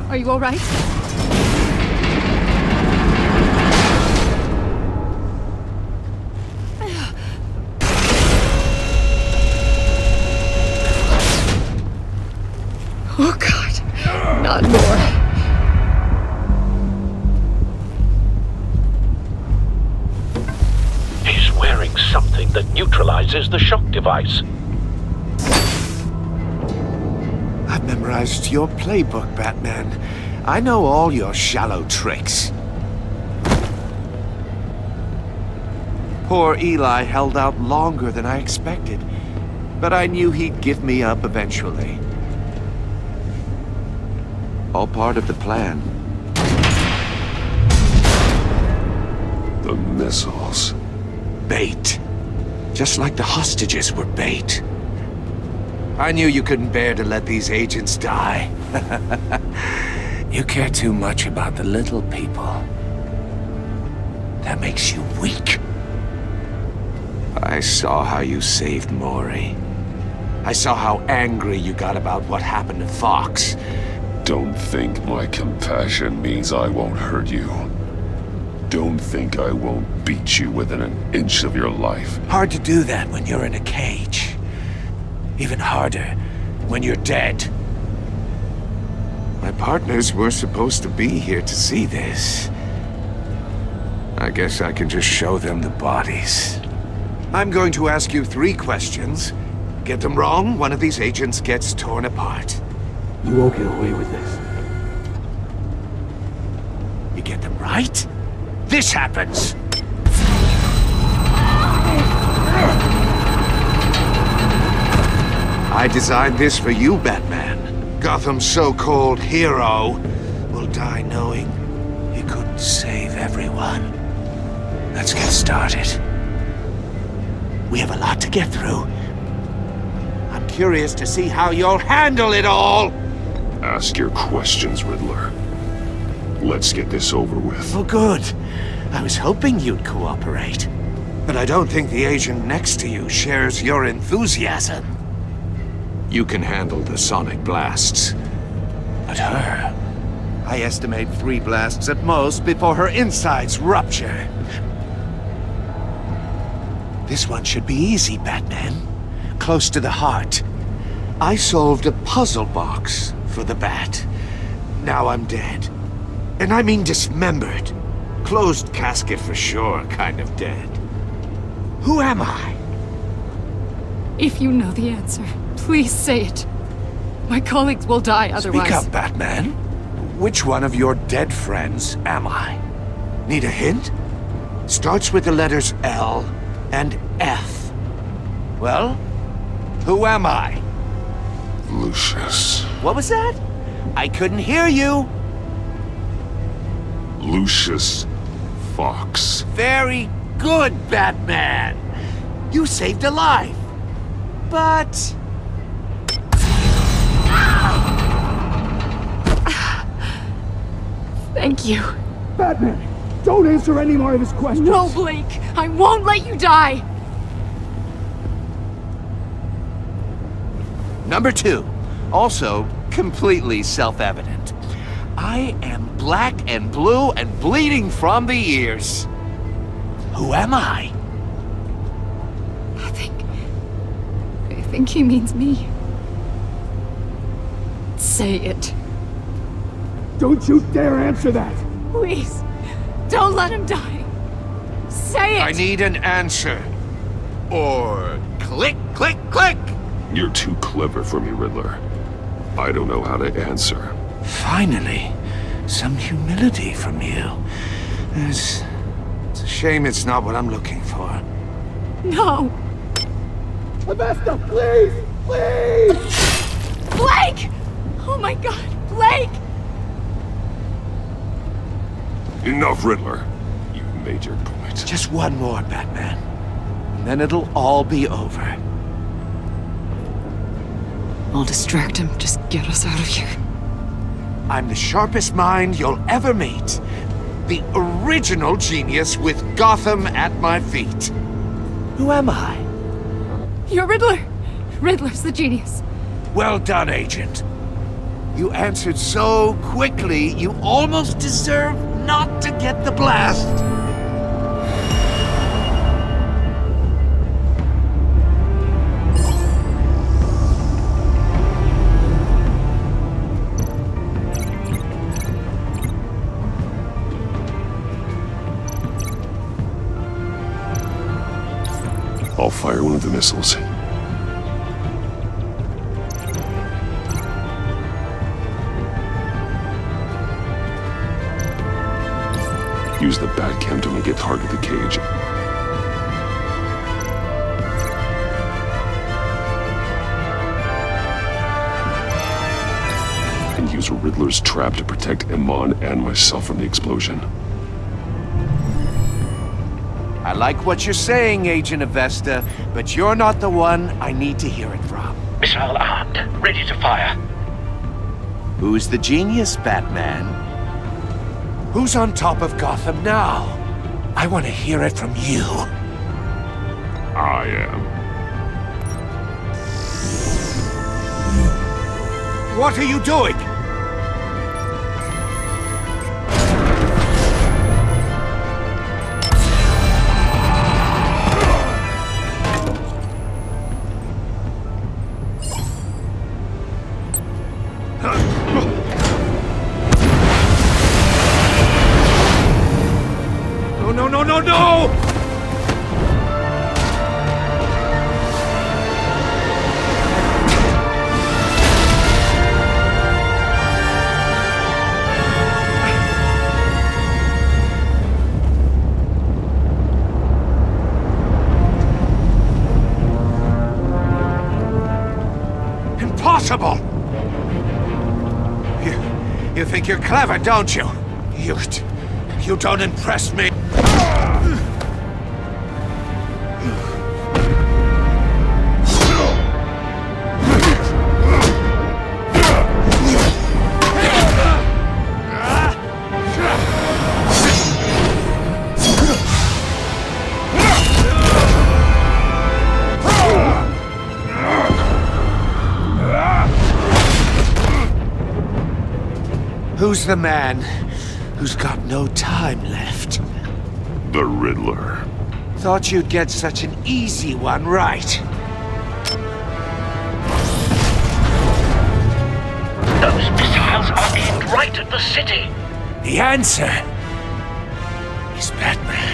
Are you all right? Oh, God. Not more. neutralizes the shock device. I've memorized your playbook, Batman. I know all your shallow tricks. Poor Eli held out longer than I expected, but I knew he'd give me up eventually. All part of the plan. The missiles. Bait. Just like the hostages were bait. I knew you couldn't bear to let these agents die. You care too much about the little people. That makes you weak. I saw how you saved Maury. I saw how angry you got about what happened to Fox. Don't think my compassion means I won't hurt you. Don't think I won't beat you within an inch of your life. Hard to do that when you're in a cage. Even harder when you're dead. My partners were supposed to be here to see this. I guess I can just show them the bodies. I'm going to ask you 3 questions. Get them wrong, one of these agents gets torn apart. You won't get away with this. You get them right, this happens! I designed this for you, Batman. Gotham's so-called hero will die knowing he couldn't save everyone. Let's get started. We have a lot to get through. I'm curious to see how you'll handle it all! Ask your questions, Riddler. Let's get this over with. Oh, good. I was hoping you'd cooperate. But I don't think the agent next to you shares your enthusiasm. You can handle the sonic blasts. But her... I estimate 3 blasts at most before her insides rupture. This one should be easy, Batman. Close to the heart. I solved a puzzle box for the Bat. Now I'm dead. And I mean dismembered. Closed casket for sure, kind of dead. Who am I? If you know the answer, please say it. My colleagues will die otherwise. Speak up, Batman. Which one of your dead friends am I? Need a hint? Starts with the letters L and F. Well, who am I? Lucius. What was that? I couldn't hear you. Lucius Fox. Very good, Batman. You saved a life. But... Thank you. Batman, don't answer any more of his questions. No, Blake. I won't let you die. Number 2. Also completely self-evident. I am black and blue and bleeding from the ears. Who am I? I think he means me. Say it. Don't you dare answer that! Please, don't let him die. Say it! I need an answer. Or click, click, click! You're too clever for me, Riddler. I don't know how to answer. Finally, some humility from you. It's a shame it's not what I'm looking for. No! Avesta, please! Please! Blake! Oh my god, Blake! Enough, Riddler. You've made your point. Just one more, Batman. And then it'll all be over. I'll distract him. Just get us out of here. I'm the sharpest mind you'll ever meet. The original genius with Gotham at my feet. Who am I? You're Riddler. Riddler's the genius. Well done, Agent. You answered so quickly, you almost deserve not to get the blast. I'll fire one of the missiles. Use the Batcam to make it target the cage. And use Riddler's trap to protect Iman and myself from the explosion. I like what you're saying, Agent Avesta, but you're not the one I need to hear it from. Missile armed, ready to fire. Who's the genius, Batman? Who's on top of Gotham now? I want to hear it from you. I am. What are you doing? No! Impossible! You think you're clever, don't you? You don't impress me. Who's the man who's got no time left? The Riddler. Thought you'd get such an easy one right. Those missiles are aimed right at the city. The answer is Batman.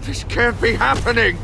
This can't be happening!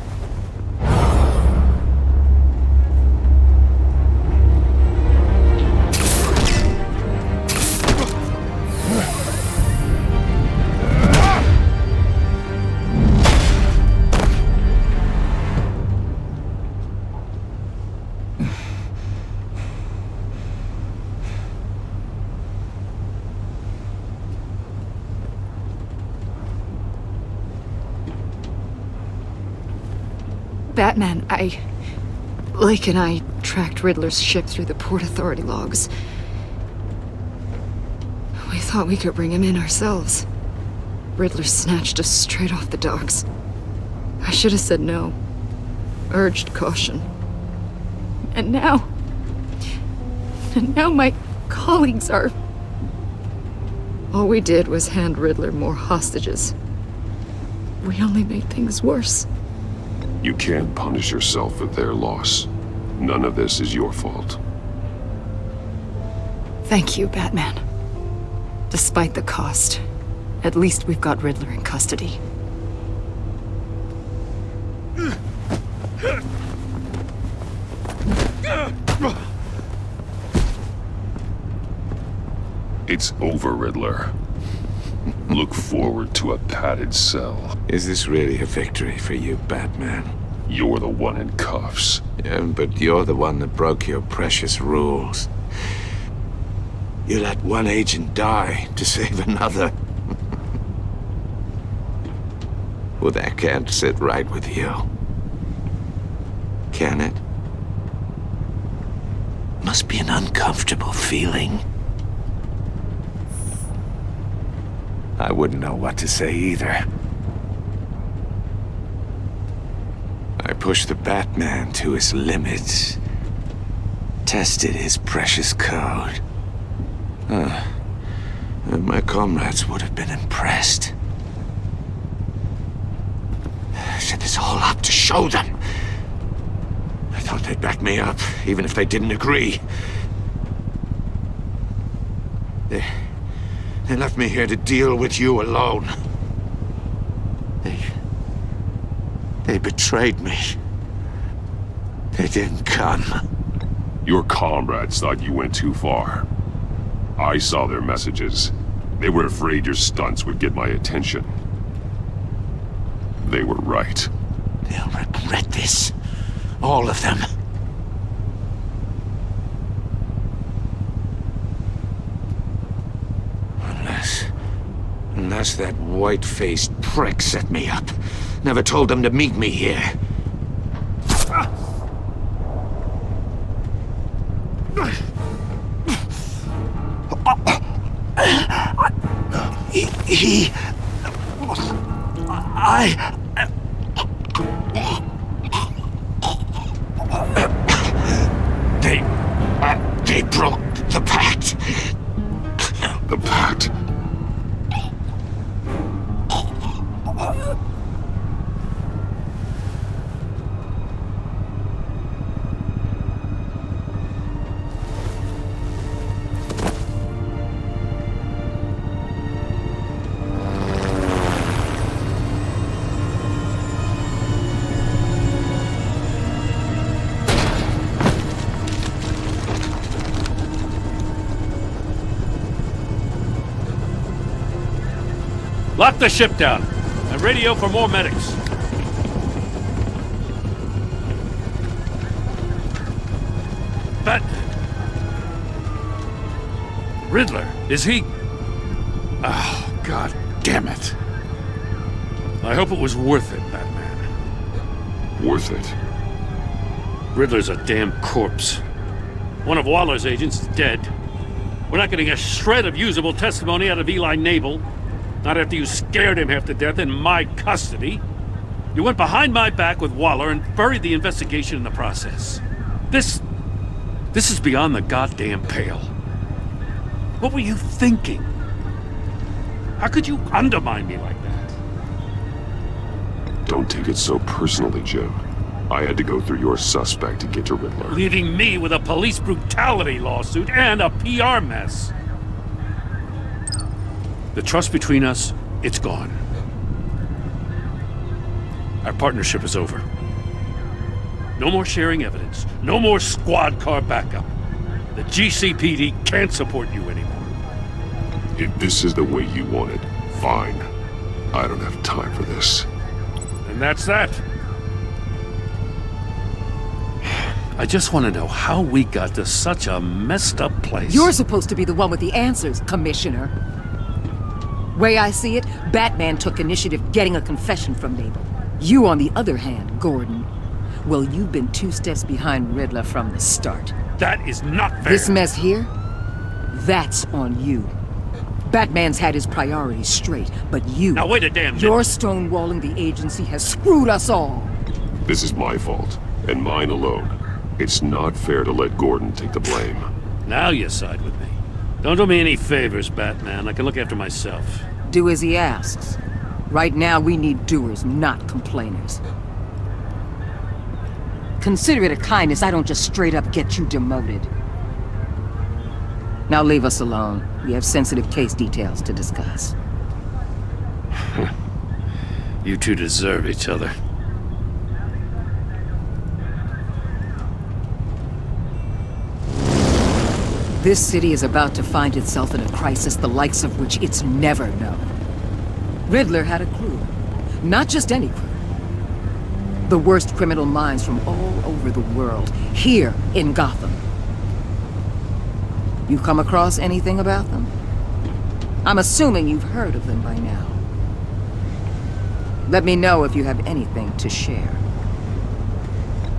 Batman, Lake and I tracked Riddler's ship through the Port Authority logs. We thought we could bring him in ourselves. Riddler snatched us straight off the docks. I should have said no. Urged caution. And now my colleagues are... All we did was hand Riddler more hostages. We only made things worse. You can't punish yourself for their loss. None of this is your fault. Thank you, Batman. Despite the cost, at least we've got Riddler in custody. It's over, Riddler. Look forward to a padded cell. Is this really a victory for you, Batman? You're the one in cuffs. Yeah, but you're the one that broke your precious rules. You let one agent die to save another. Well, that can't sit right with you. Can it? must be an uncomfortable feeling. I wouldn't know what to say either. I pushed the Batman to his limits. Tested his precious code. And my comrades would have been impressed. I set this all up to show them. I thought they'd back me up, even if they didn't agree. They left me here to deal with you alone. They betrayed me. They didn't come. Your comrades thought you went too far. I saw their messages. They were afraid your stunts would get my attention. They were right. They'll regret this. All of them. Unless that white-faced prick set me up. Never told them to meet me here. They broke the pact. The pact? Lock the ship down, and radio for more medics. But... Riddler, is he... Oh, God damn it. I hope it was worth it, Batman. Worth it? Riddler's a damn corpse. One of Waller's agents is dead. We're not getting a shred of usable testimony out of Eli Nabel. Not after you scared him half to death in my custody. You went behind my back with Waller and buried the investigation in the process. This is beyond the goddamn pale. What were you thinking? How could you undermine me like that? Don't take it so personally, Jim. I had to go through your suspect to get to Riddler. Leaving me with a police brutality lawsuit and a PR mess. The trust between us, it's gone. Our partnership is over. No more sharing evidence. No more squad car backup. The GCPD can't support you anymore. If this is the way you want it, fine. I don't have time for this. And that's that. I just want to know how we got to such a messed up place. You're supposed to be the one with the answers, Commissioner. Way I see it, Batman took initiative getting a confession from Nabel. You, on the other hand, Gordon, well, you've been 2 steps behind Riddler from the start. That is not fair. This mess here, that's on you. Batman's had his priorities straight, but you... Now wait a damn minute. Your stonewalling the agency has screwed us all. This is my fault, and mine alone. It's not fair to let Gordon take the blame. Now you side with me. Don't do me any favors, Batman. I can look after myself. Do as he asks. Right now, we need doers, not complainers. Consider it a kindness I don't just straight up get you demoted. Now leave us alone. We have sensitive case details to discuss. You two deserve each other. This city is about to find itself in a crisis the likes of which it's never known. Riddler had a crew. Not just any crew. The worst criminal minds from all over the world, here in Gotham. You come across anything about them? I'm assuming you've heard of them by now. Let me know if you have anything to share.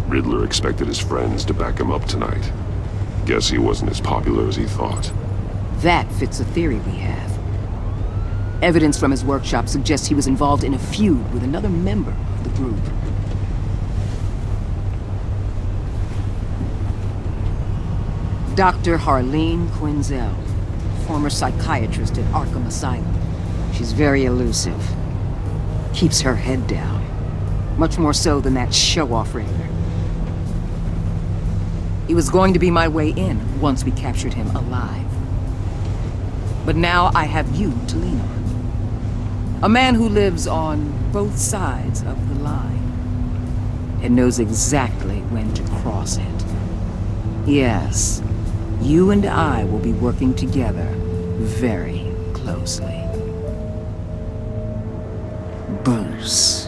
Riddler expected his friends to back him up tonight. Guess he wasn't as popular as he thought. That fits a theory we have. Evidence from his workshop suggests he was involved in a feud with another member of the group. Dr. Harleen Quinzel, former psychiatrist at Arkham Asylum. She's very elusive. Keeps her head down. Much more so than that show-off Riddler. He was going to be my way in once we captured him alive. But now I have you to lean on. A man who lives on both sides of the line and knows exactly when to cross it. Yes, you and I will be working together very closely. Bruce.